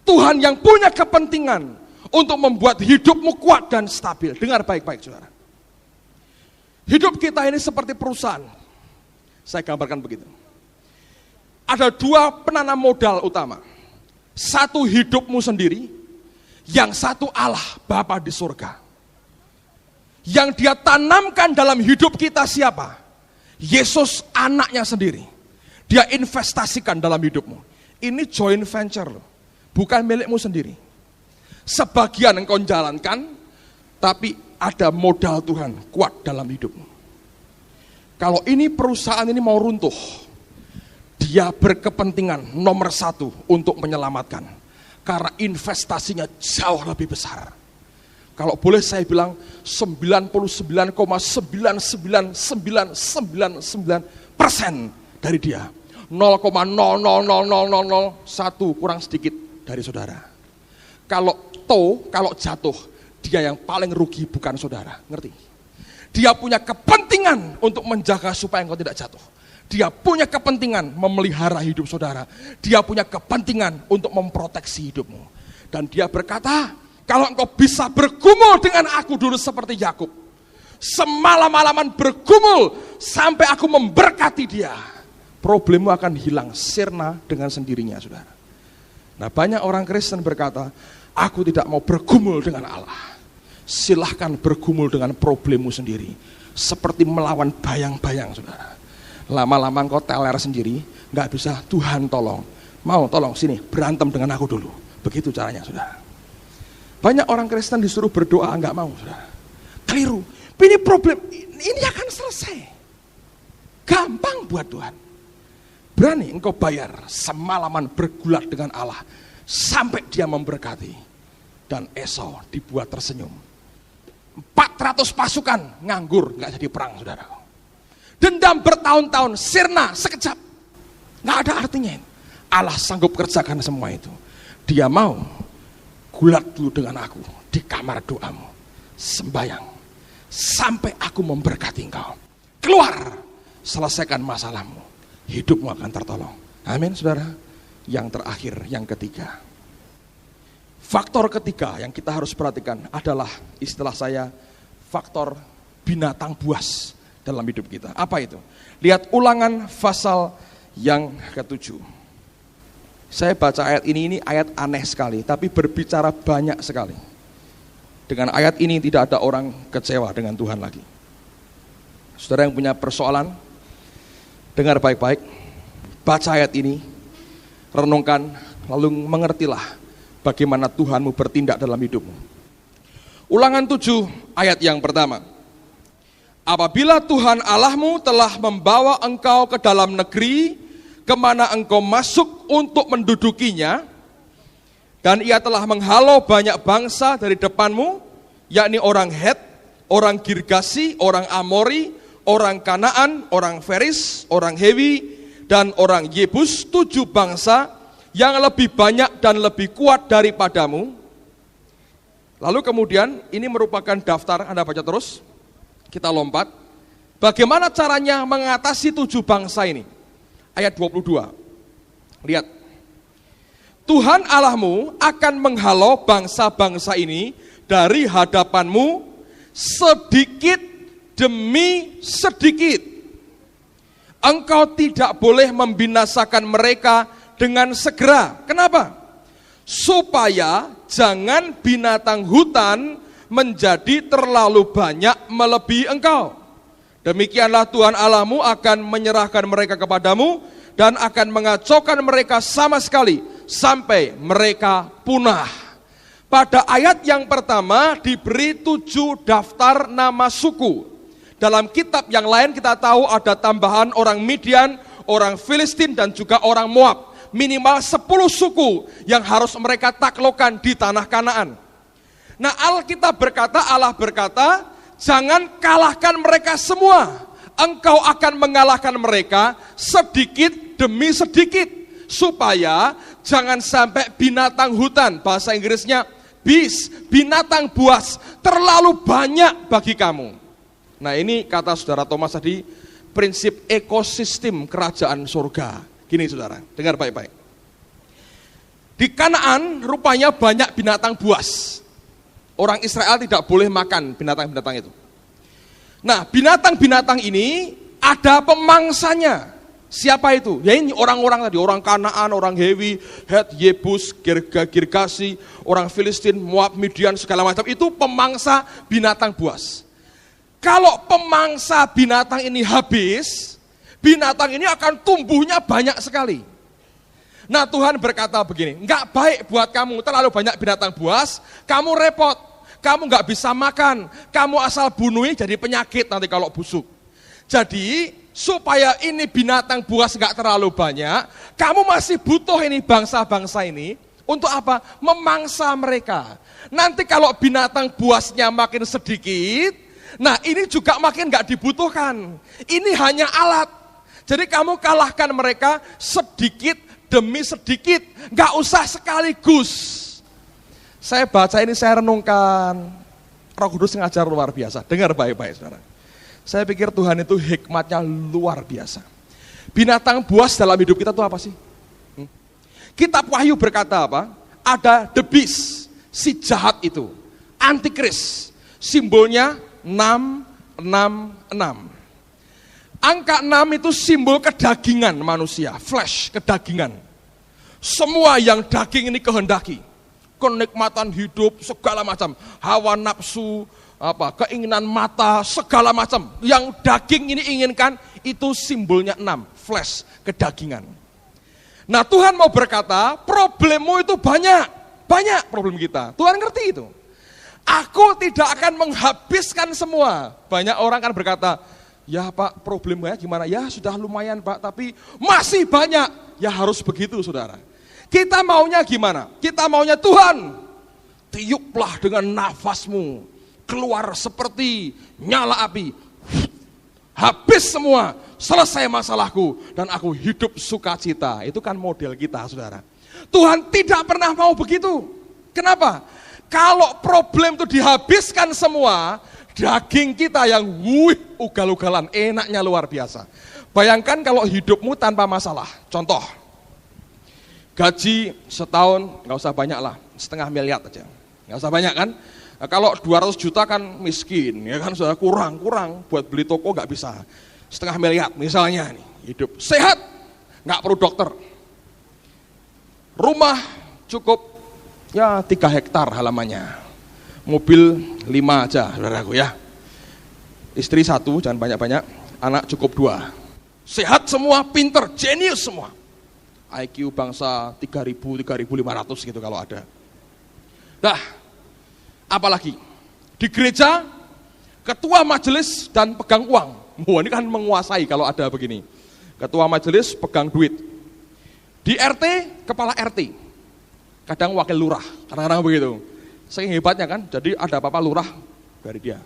Tuhan yang punya kepentingan untuk membuat hidupmu kuat dan stabil. Dengar baik-baik, saudara. Hidup kita ini seperti perusahaan. Saya gambarkan begitu. Ada dua penanam modal utama. Satu hidupmu sendiri, yang satu Allah Bapa di surga. Yang dia tanamkan dalam hidup kita siapa? Yesus anaknya sendiri. Dia investasikan dalam hidupmu. Ini joint venture loh, bukan milikmu sendiri. Sebagian engkau jalankan, tapi ada modal Tuhan kuat dalam hidupmu. Kalau ini perusahaan ini mau runtuh, dia berkepentingan nomor satu untuk menyelamatkan. Karena investasinya jauh lebih besar. Kalau boleh saya bilang 99,99999% dari dia. 0,00001 kurang sedikit dari saudara. Kalau jatuh, dia yang paling rugi bukan saudara. Ngerti? Dia punya kepentingan untuk menjaga supaya engkau tidak jatuh. Dia punya kepentingan memelihara hidup saudara. Dia punya kepentingan untuk memproteksi hidupmu. Dan dia berkata, kalau engkau bisa bergumul dengan aku dulu seperti Yakub, semalam-malaman bergumul sampai aku memberkati dia, problemmu akan hilang sirna dengan sendirinya, saudara. Nah, banyak orang Kristen berkata, aku tidak mau bergumul dengan Allah. Silahkan bergumul dengan problemmu sendiri. Seperti melawan bayang-bayang, saudara. Lama-lama engkau teler sendiri, gak bisa, Tuhan tolong. Mau tolong, sini, berantem dengan aku dulu. Begitu caranya, saudara. Banyak orang Kristen disuruh berdoa, enggak mau, saudara. Keliru. Ini problem, ini akan selesai. Gampang buat Tuhan. Berani engkau bayar semalaman bergulat dengan Allah sampai dia memberkati. Dan Esau dibuat tersenyum. 400 pasukan nganggur, enggak jadi perang, saudara. Dendam bertahun-tahun, sirna sekejap. Enggak ada artinya itu. Allah sanggup kerjakan semua itu. Dia mau gulat dulu dengan aku di kamar doamu, sembayang sampai aku memberkati engkau. Keluar, selesaikan masalahmu, hidupmu akan tertolong. Amin, saudara. Yang terakhir, yang ketiga, faktor ketiga yang kita harus perhatikan adalah istilah saya faktor binatang buas dalam hidup kita. Apa itu? Lihat Ulangan pasal yang ke-7. Saya baca ayat ini ayat aneh sekali, tapi berbicara banyak sekali. Dengan ayat ini tidak ada orang kecewa dengan Tuhan lagi. Saudara yang punya persoalan, dengar baik-baik, baca ayat ini, renungkan, lalu mengertilah bagaimana Tuhanmu bertindak dalam hidupmu. Ulangan 7 ayat yang pertama. Apabila Tuhan Allahmu telah membawa engkau ke dalam negeri kemana engkau masuk untuk mendudukinya, dan ia telah menghalau banyak bangsa dari depanmu, yakni orang Het, orang Girgasi, orang Amori, orang Kanaan, orang Feris, orang Hewi, dan orang Yebus, 7 bangsa yang lebih banyak dan lebih kuat daripadamu. Lalu kemudian ini merupakan daftar, Anda baca terus, kita lompat. Bagaimana caranya mengatasi 7 bangsa ini? Ayat 22, lihat. Tuhan Allahmu akan menghalau bangsa-bangsa ini dari hadapanmu sedikit demi sedikit. Engkau tidak boleh membinasakan mereka dengan segera. Kenapa? Supaya jangan binatang hutan menjadi terlalu banyak melebihi engkau. Demikianlah Tuhan Allahmu akan menyerahkan mereka kepadamu dan akan mengacaukan mereka sama sekali sampai mereka punah. Pada ayat yang pertama diberi 7 daftar nama suku. Dalam kitab yang lain kita tahu ada tambahan orang Midian, orang Filistin dan juga orang Moab. Minimal 10 suku yang harus mereka taklukkan di tanah Kanaan. Nah, Alkitab berkata, Allah berkata, jangan kalahkan mereka semua. Engkau akan mengalahkan mereka sedikit demi sedikit. Supaya jangan sampai binatang hutan, bahasa Inggrisnya beast, binatang buas, terlalu banyak bagi kamu. Nah, ini kata saudara Thomas tadi, prinsip ekosistem kerajaan surga. Gini saudara, dengar baik-baik. Di Kanaan rupanya banyak binatang buas. Orang Israel tidak boleh makan binatang-binatang itu. Nah, binatang-binatang ini ada pemangsanya. Siapa itu? Ya ini orang-orang tadi, orang Kanaan, orang Hewi, Het, Yebus, Girgasi, orang Filistin, Moab, Midian, segala macam. Itu pemangsa binatang buas. Kalau pemangsa binatang ini habis, binatang ini akan tumbuhnya banyak sekali. Nah, Tuhan berkata begini, enggak baik buat kamu terlalu banyak binatang buas, kamu repot, kamu enggak bisa makan, kamu asal bunuhi jadi penyakit nanti kalau busuk. Jadi, supaya ini binatang buas enggak terlalu banyak, kamu masih butuh ini bangsa-bangsa ini, untuk apa? Memangsa mereka. Nanti kalau binatang buasnya makin sedikit, nah ini juga makin enggak dibutuhkan. Ini hanya alat. Jadi kamu kalahkan mereka sedikit demi sedikit, gak usah sekaligus. Saya baca ini, saya renungkan, Roh Kudus ngajar luar biasa. Dengar baik-baik saudara. Saya pikir Tuhan itu hikmatnya luar biasa. Binatang buas dalam hidup kita itu apa sih? Kitab Wahyu berkata apa? Ada the beast, si jahat itu, antikris, simbolnya 666. Angka 6 itu simbol kedagingan manusia, flesh, kedagingan. Semua yang daging ini kehendaki, kenikmatan hidup, segala macam, hawa nafsu, keinginan mata, segala macam. Yang daging ini inginkan, itu simbolnya 6, flesh, kedagingan. Nah, Tuhan mau berkata, problemmu itu banyak. banyak problem kita. Tuhan ngerti itu. Aku tidak akan menghabiskan semua. Banyak orang kan berkata, ya Pak, problemnya gimana? Ya sudah lumayan Pak, tapi masih banyak. Ya harus begitu saudara. Kita maunya gimana? Kita maunya Tuhan, tiuplah dengan nafasmu, keluar seperti nyala api. Habis semua, selesai masalahku, dan aku hidup sukacita. Itu kan model kita saudara. Tuhan tidak pernah mau begitu. Kenapa? Kalau problem itu dihabiskan semua, daging kita yang ugal-ugalan, enaknya luar biasa. Bayangkan kalau hidupmu tanpa masalah. Contoh, gaji setahun, nggak usah banyak lah, 0,5 miliar aja. Nggak usah banyak kan? Nah, kalau 200 juta kan miskin, ya kan sudah kurang, buat beli toko nggak bisa. 0,5 miliar misalnya nih, hidup sehat, nggak perlu dokter. Rumah cukup ya 3 hektar halamannya, mobil 5 aja saudaraku ya, istri 1 jangan banyak-banyak, anak cukup 2, sehat semua, pinter, jenius semua, IQ bangsa 3.000, 3.500 gitu kalau ada. Dah, apalagi di gereja ketua majelis dan pegang uang. Wah, ini kan menguasai kalau ada begini, ketua majelis pegang duit. Di RT kepala RT, kadang wakil lurah, kadang-kadang begitu. Saking hebatnya kan, jadi ada apa-apa lurah dari dia.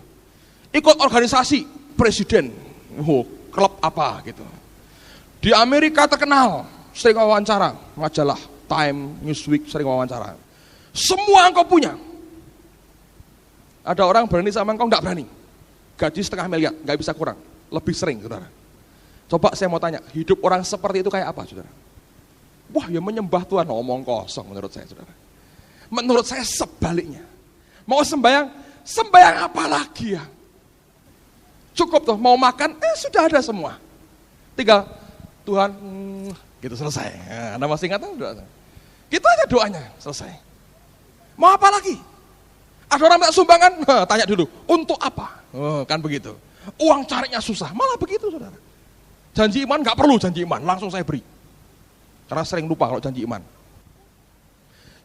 Ikut organisasi presiden, klub apa gitu. Di Amerika terkenal, sering wawancara, majalah Time, Newsweek sering wawancara. Semua engkau punya. Ada orang berani sama engkau, enggak berani. Gaji 0,5 miliar, enggak bisa kurang, lebih sering saudara. Coba saya mau tanya, hidup orang seperti itu kayak apa saudara? Wah, ya menyembah Tuhan, omong kosong menurut saya saudara. Menurut saya sebaliknya. Mau sembahyang apa lagi ya? Cukup tuh, mau makan, sudah ada semua. Tinggal Tuhan, gitu selesai. Anda masih ingat? Gitu aja doanya, selesai. Mau apa lagi? Ada orang minta sumbangan, tanya dulu, untuk apa? Kan begitu. Uang carinya susah, malah begitu saudara. Janji iman gak perlu janji iman, langsung saya beri. Karena sering lupa kalau janji iman.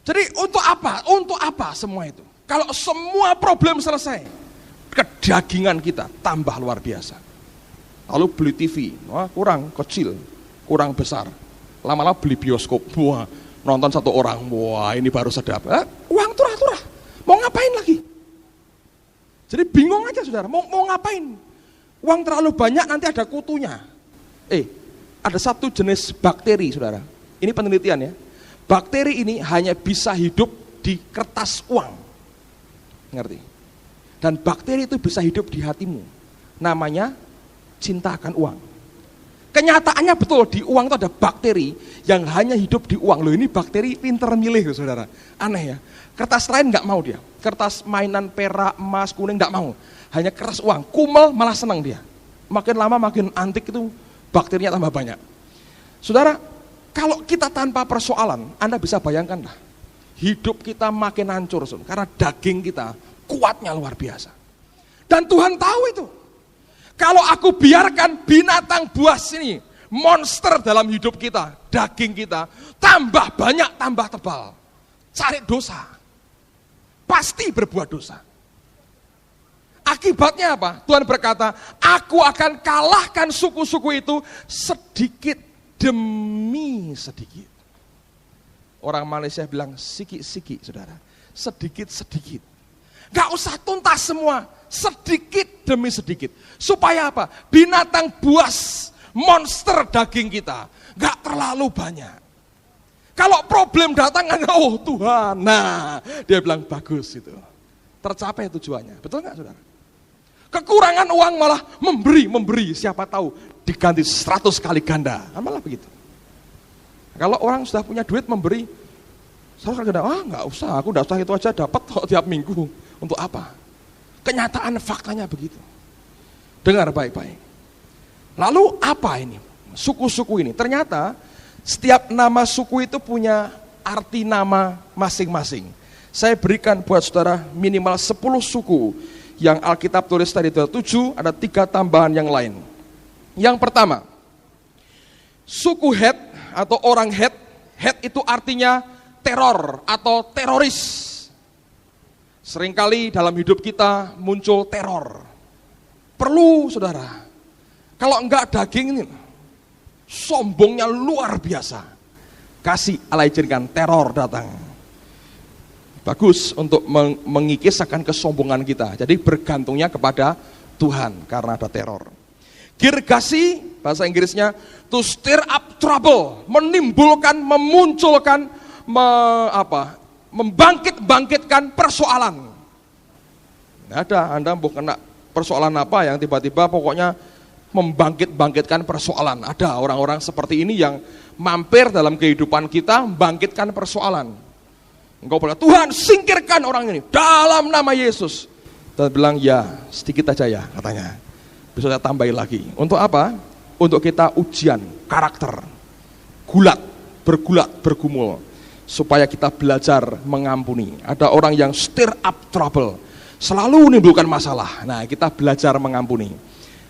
Jadi untuk apa? Untuk apa semua itu? Kalau semua problem selesai, kedagingan kita tambah luar biasa. Lalu beli TV, wah kurang kecil, kurang besar. Lama-lama beli bioskop, wah nonton 1 orang, wah ini baru sedap. Uang turah-turah, mau ngapain lagi? Jadi bingung aja saudara, mau ngapain? Uang terlalu banyak nanti ada kutunya. Ada satu jenis bakteri saudara, ini penelitian ya. Bakteri ini hanya bisa hidup di kertas uang, ngerti? Dan bakteri itu bisa hidup di hatimu, namanya cinta akan uang. Kenyataannya betul, di uang itu ada bakteri yang hanya hidup di uang. Loh, ini bakteri pinter milih saudara, aneh ya. Kertas lain nggak mau dia, kertas mainan perak, emas, kuning nggak mau, hanya kertas uang. Kumel malah senang dia, makin lama makin antik itu bakterinya tambah banyak. Saudara, kalau kita tanpa persoalan, Anda bisa bayangkan lah, hidup kita makin hancur, karena daging kita kuatnya luar biasa. Dan Tuhan tahu itu. Kalau aku biarkan binatang buas ini, monster dalam hidup kita, daging kita, tambah banyak, tambah tebal. Cari dosa. Pasti berbuat dosa. Akibatnya apa? Tuhan berkata, aku akan kalahkan suku-suku itu sedikit demi sedikit. Orang Malaysia bilang siki-siki saudara, sedikit-sedikit. Gak usah tuntas semua, sedikit demi sedikit. Supaya apa? Binatang buas, monster daging kita, gak terlalu banyak. Kalau problem datang, oh Tuhan, nah dia bilang bagus itu. Tercapai tujuannya, betul gak saudara? Kekurangan uang malah memberi, siapa tahu diganti 100 kali ganda, malah begitu. Kalau orang sudah punya duit memberi 100 kali ganda, nggak usah, aku udah usah itu aja dapat kok tiap minggu, untuk apa? Kenyataan faktanya begitu. Dengar baik-baik. Lalu apa ini? Suku-suku ini, ternyata setiap nama suku itu punya arti nama masing-masing. Saya berikan buat saudara minimal 10 suku yang Alkitab tulis tadi 7, ada 3 tambahan yang lain. Yang pertama, suku Het atau orang Het. Het itu artinya teror atau teroris. Seringkali dalam hidup kita muncul teror. Perlu saudara, kalau enggak daging ini, sombongnya luar biasa. Kasih Allah izinkan teror datang. Bagus untuk mengikis akan kesombongan kita. Jadi bergantungnya kepada Tuhan karena ada teror. Girgasi, bahasa Inggrisnya, to stir up trouble, menimbulkan, memunculkan, membangkitkan persoalan. Ada, Anda mau kena persoalan apa yang tiba-tiba pokoknya membangkitkan persoalan. Ada orang-orang seperti ini yang mampir dalam kehidupan kita, membangkitkan persoalan. Engkau bilang, Tuhan singkirkan orang ini dalam nama Yesus. Dan bilang, ya sedikit aja ya katanya. Bisa saya tambahin lagi. Untuk apa? Untuk kita ujian karakter. Bergumul. Supaya kita belajar mengampuni. Ada orang yang stir up trouble, selalu menimbulkan masalah. Nah, kita belajar mengampuni.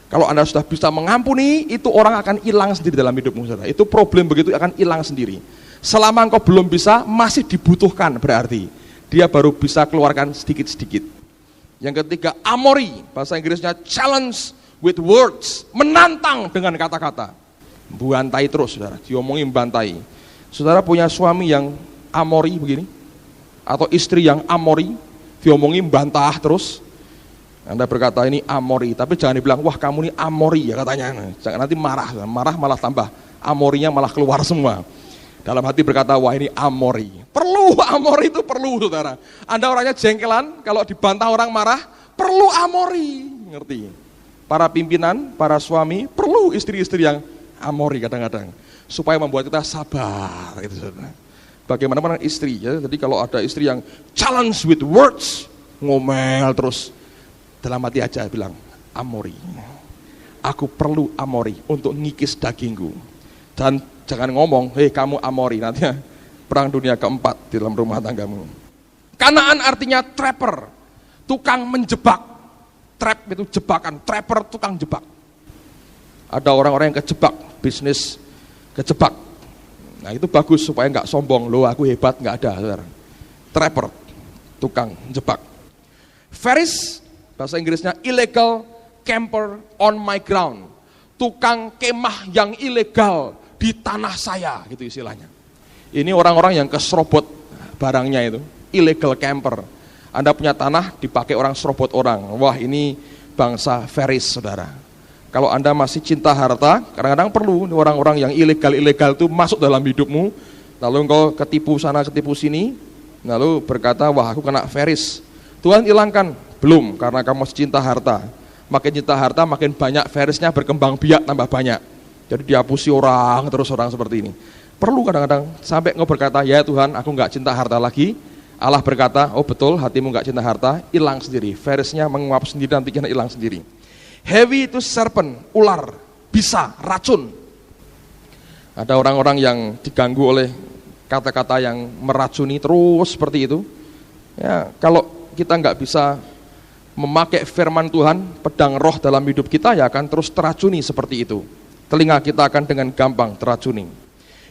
Kalau Anda sudah bisa mengampuni, itu orang akan hilang sendiri dalam hidupmu, saudara. Itu problem begitu akan hilang sendiri. Selama engkau belum bisa, masih dibutuhkan berarti. Dia baru bisa keluarkan sedikit-sedikit. Yang ketiga, amori. Bahasa Inggrisnya challenge with words. Menantang dengan kata-kata. Bantai terus, saudara. Diomongin bantai. Saudara punya suami yang amori begini, atau istri yang amori, diomongin bantah terus. Anda berkata ini amori, tapi jangan dibilang wah kamu ini amori ya katanya. Jangan nanti marah malah tambah amorinya malah keluar semua. Dalam hati berkata wah ini amori. Perlu amori itu perlu saudara. Anda orangnya jengkelan, kalau dibantah orang marah perlu amori, ngerti? Para pimpinan, para suami perlu istri-istri yang amori kadang-kadang supaya membuat kita sabar gitu saudara. Bagaimana istri ya. Jadi kalau ada istri yang challenge with words, ngomel terus, dalam hati aja bilang amori. Aku perlu amori untuk ngikis dagingku. Dan jangan ngomong, hei kamu amori, nanti perang dunia keempat di dalam rumah tanggamu. Kanaan artinya trapper, tukang menjebak. Trap itu jebakan, trapper tukang jebak. Ada orang-orang yang kejebak, bisnis kejebak. Nah itu bagus supaya nggak sombong, loh aku hebat, nggak ada. Saudara. Trapper, tukang jebak. Ferris, bahasa Inggrisnya illegal camper on my ground. Tukang kemah yang ilegal di tanah saya, gitu istilahnya. Ini orang-orang yang keserobot barangnya itu, illegal camper. Anda punya tanah dipakai orang serobot orang. Wah ini bangsa Ferris, saudara. Kalau Anda masih cinta harta, kadang-kadang perlu orang-orang yang ilegal-ilegal itu masuk dalam hidupmu, lalu engkau ketipu sana, ketipu sini, lalu berkata, wah aku kena Ferris. Tuhan hilangkan. Belum, karena kamu masih cinta harta. Makin cinta harta, makin banyak Ferrisnya berkembang biak, tambah banyak. Jadi dihapusi orang, terus orang seperti ini. Perlu kadang-kadang, sampai engkau berkata, ya Tuhan aku gak cinta harta lagi. Allah berkata, oh betul hatimu gak cinta harta, hilang sendiri. Ferrisnya menguap sendiri, nanti kena hilang sendiri. Heavy itu serpent, ular, bisa, racun. Ada orang-orang yang diganggu oleh kata-kata yang meracuni terus seperti itu. Ya, kalau kita nggak bisa memakai firman Tuhan, pedang roh dalam hidup kita ya akan terus teracuni seperti itu. Telinga kita akan dengan gampang teracuni.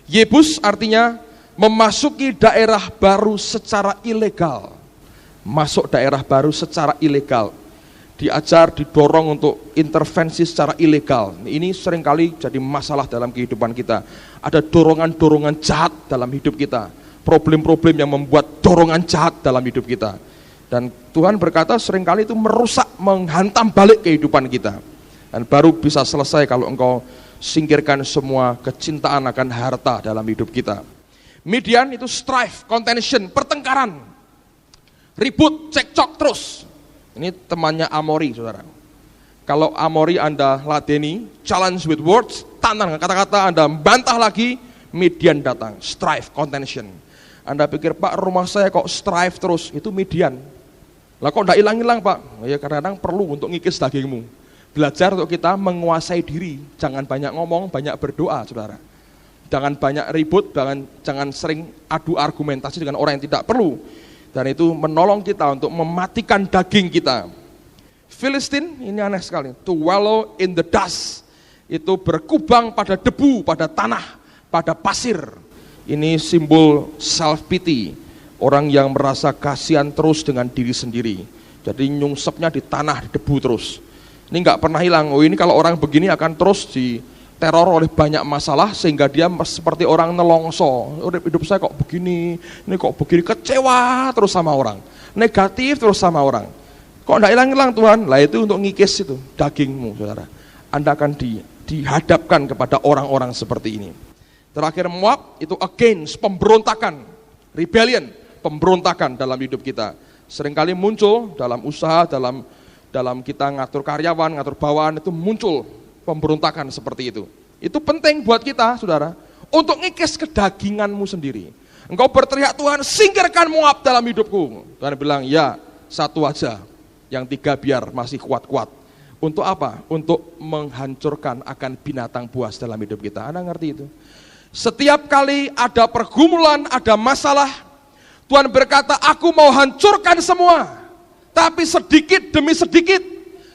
Yebus artinya memasuki daerah baru secara ilegal. Masuk daerah baru secara ilegal. Diajar, didorong untuk intervensi secara ilegal. Ini seringkali jadi masalah dalam kehidupan kita. Ada dorongan-dorongan jahat dalam hidup kita. Problem-problem yang membuat dorongan jahat dalam hidup kita. Dan Tuhan berkata seringkali itu merusak, menghantam balik kehidupan kita. Dan baru bisa selesai kalau engkau singkirkan semua kecintaan akan harta dalam hidup kita. Midian itu strife, contention, pertengkaran. Ribut, cekcok terus. Ini temannya Amori, saudara. Kalau Amori Anda ladeni, challenge with words, tantang kata-kata, Anda bantah lagi, Midian datang, strife, contention. Anda pikir, Pak rumah saya kok strife terus, itu Midian. Lah kok enggak hilang-hilang Pak? Ya kadang-kadang perlu untuk ngikis dagingmu. Belajar untuk kita menguasai diri, jangan banyak ngomong, banyak berdoa, saudara. Jangan banyak ribut, jangan sering adu argumentasi dengan orang yang tidak perlu. Dan itu menolong kita untuk mematikan daging kita. Filistin, ini aneh sekali. To wallow in the dust. Itu berkubang pada debu, pada tanah, pada pasir. Ini simbol self pity, orang yang merasa kasihan terus dengan diri sendiri. Jadi nyungsepnya di tanah, di debu terus. Ini nggak pernah hilang. Oh, ini kalau orang begini akan terus diteror oleh banyak masalah sehingga dia seperti orang nelongso. Hidup saya kok begini, ini kok begini, kecewa terus sama orang, negatif terus sama orang. Kok nggak hilang-hilang Tuhan? Lah itu untuk ngikis itu dagingmu, saudara. Anda akan dihadapkan kepada orang-orang seperti ini. Terakhir Moab itu against, pemberontakan, rebellion, pemberontakan dalam hidup kita. Seringkali muncul dalam usaha, dalam kita ngatur karyawan, ngatur bawahan, itu muncul pemberontakan seperti itu. Itu penting buat kita, saudara, untuk ngikis kedaginganmu sendiri. Engkau berteriak, Tuhan singkirkan Moab dalam hidupku. Tuhan bilang, ya satu aja, yang tiga biar masih kuat-kuat. Untuk apa? Untuk menghancurkan akan binatang buas dalam hidup kita. Anda ngerti itu? Setiap kali ada pergumulan, ada masalah, Tuhan berkata, aku mau hancurkan semua. Tapi sedikit demi sedikit.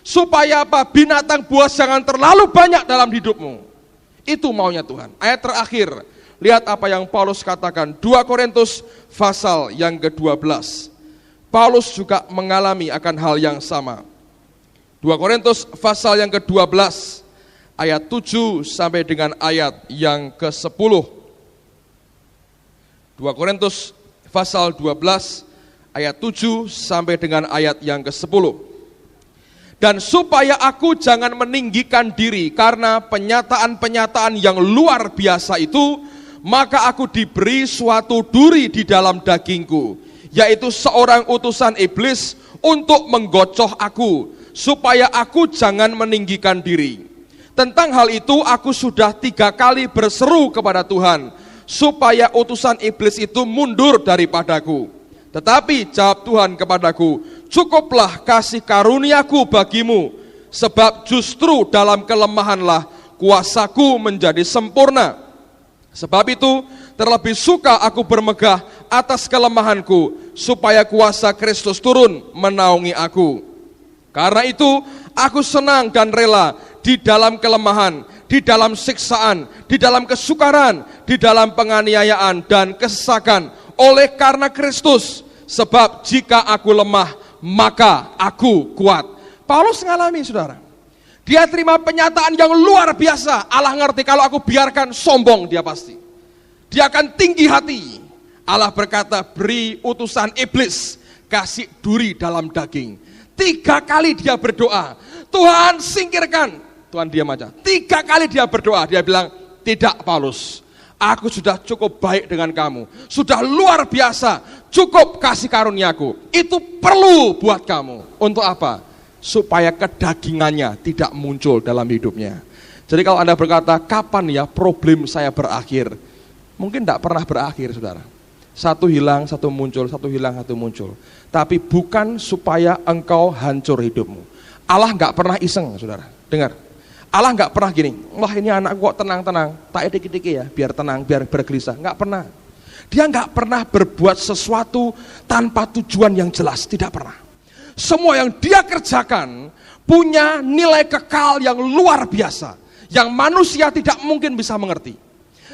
Supaya apa? Binatang buas jangan terlalu banyak dalam hidupmu. Itu maunya Tuhan. Ayat terakhir, lihat apa yang Paulus katakan. 2 Korintus pasal yang ke-12. Paulus juga mengalami akan hal yang sama. 2 Korintus pasal yang ke-12. Ayat 7 sampai dengan ayat yang ke-10. 2 Korintus pasal 12 ayat 7 sampai dengan ayat yang ke-10. Dan supaya aku jangan meninggikan diri karena penyataan-penyataan yang luar biasa itu, maka aku diberi suatu duri di dalam dagingku, yaitu seorang utusan iblis untuk menggocoh aku, supaya aku jangan meninggikan diri. Tentang hal itu aku sudah 3 kali berseru kepada Tuhan, supaya utusan iblis itu mundur daripadaku. Tetapi jawab Tuhan kepadaku, cukuplah kasih karuniaku bagimu, sebab justru dalam kelemahanlah kuasaku menjadi sempurna. Sebab itu terlebih suka aku bermegah atas kelemahanku, supaya kuasa Kristus turun menaungi aku. Karena itu aku senang dan rela di dalam kelemahan, di dalam siksaan, di dalam kesukaran, di dalam penganiayaan dan kesesakan oleh karena Kristus. Sebab jika aku lemah, maka aku kuat. Paulus mengalami, saudara. Dia terima penyataan yang luar biasa. Allah ngerti kalau aku biarkan sombong dia pasti. Dia akan tinggi hati. Allah berkata, beri utusan iblis, kasih duri dalam daging. 3 kali dia berdoa, Tuhan singkirkan. Tuhan diam aja. 3 kali dia berdoa, dia bilang, tidak Paulus, aku sudah cukup baik dengan kamu, sudah luar biasa, cukup kasih karuniaku. Itu perlu buat kamu. Untuk apa? Supaya kedagingannya tidak muncul dalam hidupnya. Jadi kalau Anda berkata, kapan ya problem saya berakhir? Mungkin tidak pernah berakhir, saudara. Satu hilang, satu muncul, satu hilang, satu muncul. Tapi bukan supaya engkau hancur hidupmu. Allah nggak pernah iseng, saudara. Dengar. Allah nggak pernah gini, wah ini anakku kok tenang-tenang, tak dikit-dikit ya, biar tenang, biar bergelisah. Nggak pernah. Dia nggak pernah berbuat sesuatu tanpa tujuan yang jelas, tidak pernah. Semua yang dia kerjakan punya nilai kekal yang luar biasa, yang manusia tidak mungkin bisa mengerti.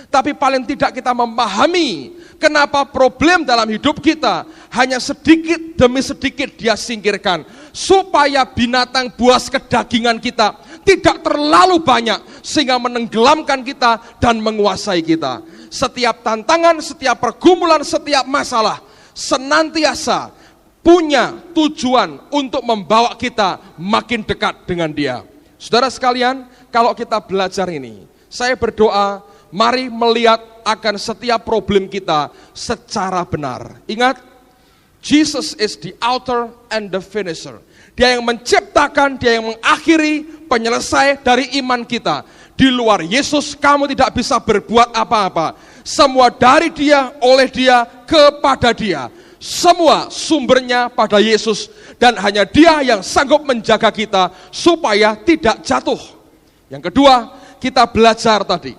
Tapi paling tidak kita memahami kenapa problem dalam hidup kita hanya sedikit demi sedikit dia singkirkan, supaya binatang buas kedagingan kita tidak terlalu banyak sehingga menenggelamkan kita dan menguasai kita. Setiap tantangan, setiap pergumulan, setiap masalah senantiasa punya tujuan untuk membawa kita makin dekat dengan Dia. Saudara sekalian, kalau kita belajar ini, saya berdoa, mari melihat akan setiap problem kita secara benar. Ingat, Jesus is the author and the finisher. Dia yang menciptakan, dia yang mengakhiri, penyelesai dari iman kita. Di luar Yesus kamu tidak bisa berbuat apa-apa. Semua dari Dia, oleh Dia, kepada Dia. Semua sumbernya pada Yesus. Dan hanya Dia yang sanggup menjaga kita supaya tidak jatuh. Yang kedua, kita belajar tadi.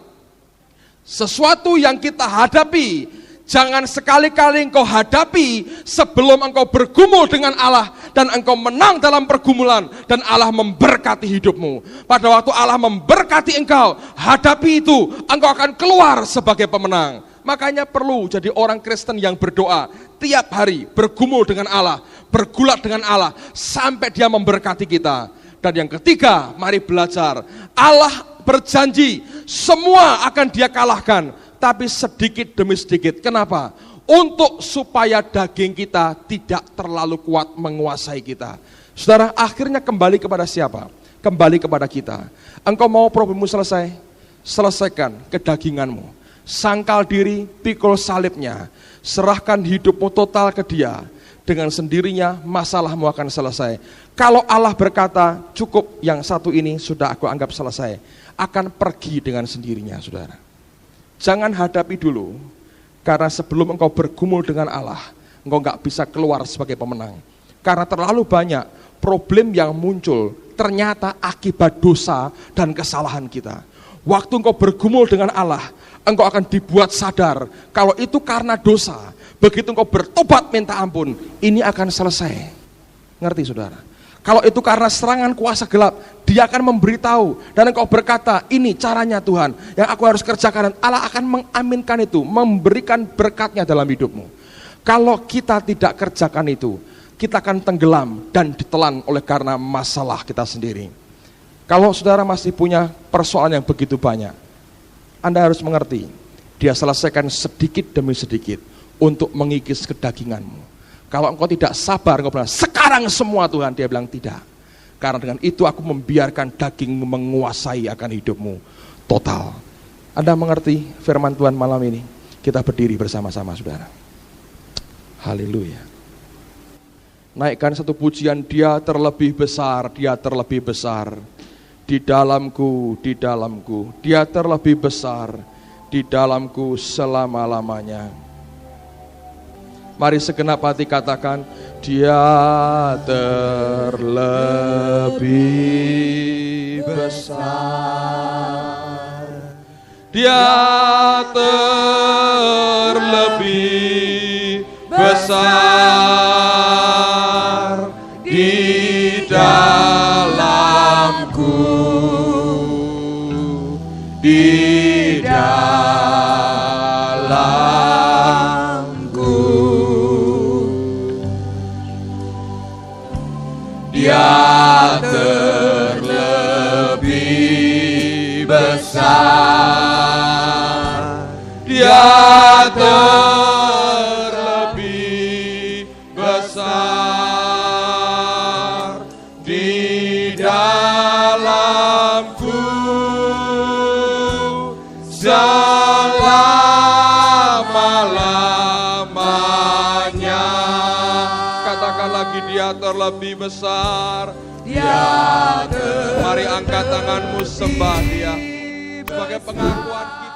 Sesuatu yang kita hadapi, jangan sekali-kali engkau hadapi sebelum engkau bergumul dengan Allah dan engkau menang dalam pergumulan dan Allah memberkati hidupmu. Pada waktu Allah memberkati engkau, hadapi itu, engkau akan keluar sebagai pemenang. Makanya perlu jadi orang Kristen yang berdoa tiap hari, bergumul dengan Allah, bergulat dengan Allah, sampai dia memberkati kita. Dan yang ketiga, mari belajar. Allah berjanji semua akan dia kalahkan, tapi sedikit demi sedikit. Kenapa? Untuk supaya daging kita tidak terlalu kuat menguasai kita. Saudara, akhirnya kembali kepada siapa? Kembali kepada kita. Engkau mau problemmu selesai? Selesaikan kedaginganmu. Sangkal diri, pikul salibnya. Serahkan hidupmu total ke Dia. Dengan sendirinya masalahmu akan selesai. Kalau Allah berkata, cukup yang satu ini sudah aku anggap selesai, akan pergi dengan sendirinya, saudara. Jangan hadapi dulu, karena sebelum engkau bergumul dengan Allah, engkau gak bisa keluar sebagai pemenang. Karena terlalu banyak problem yang muncul, ternyata akibat dosa dan kesalahan kita. Waktu engkau bergumul dengan Allah, engkau akan dibuat sadar kalau itu karena dosa. Begitu engkau bertobat minta ampun, ini akan selesai. Ngerti saudara? Kalau itu karena serangan kuasa gelap, dia akan memberitahu dan engkau berkata, ini caranya Tuhan yang aku harus kerjakan. Allah akan mengaminkan itu, memberikan berkatnya dalam hidupmu. Kalau kita tidak kerjakan itu, kita akan tenggelam dan ditelan oleh karena masalah kita sendiri. Kalau saudara masih punya persoalan yang begitu banyak, Anda harus mengerti, Dia selesaikan sedikit demi sedikit untuk mengikis kedaginganmu. Kalau engkau tidak sabar, engkau bilang, sekarang semua Tuhan, Dia bilang tidak. Karena dengan itu aku membiarkan dagingmu menguasai akan hidupmu total. Anda mengerti firman Tuhan malam ini? Kita berdiri bersama-sama saudara. Haleluya. Naikkan satu pujian, Dia terlebih besar, Dia terlebih besar. Di dalamku, Dia terlebih besar, di dalamku selama-lamanya. Mari segenap hati katakan, Dia terlebih besar, Dia terlebih besar di dalamku, di dalamku. Dia terlebih besar, Dia terlebih besar di dalamku selama-lamanya. Katakan lagi, Dia terlebih besar. Dia terlebih. Mari angkat tanganmu, sembah Dia sebagai pengakuan kita.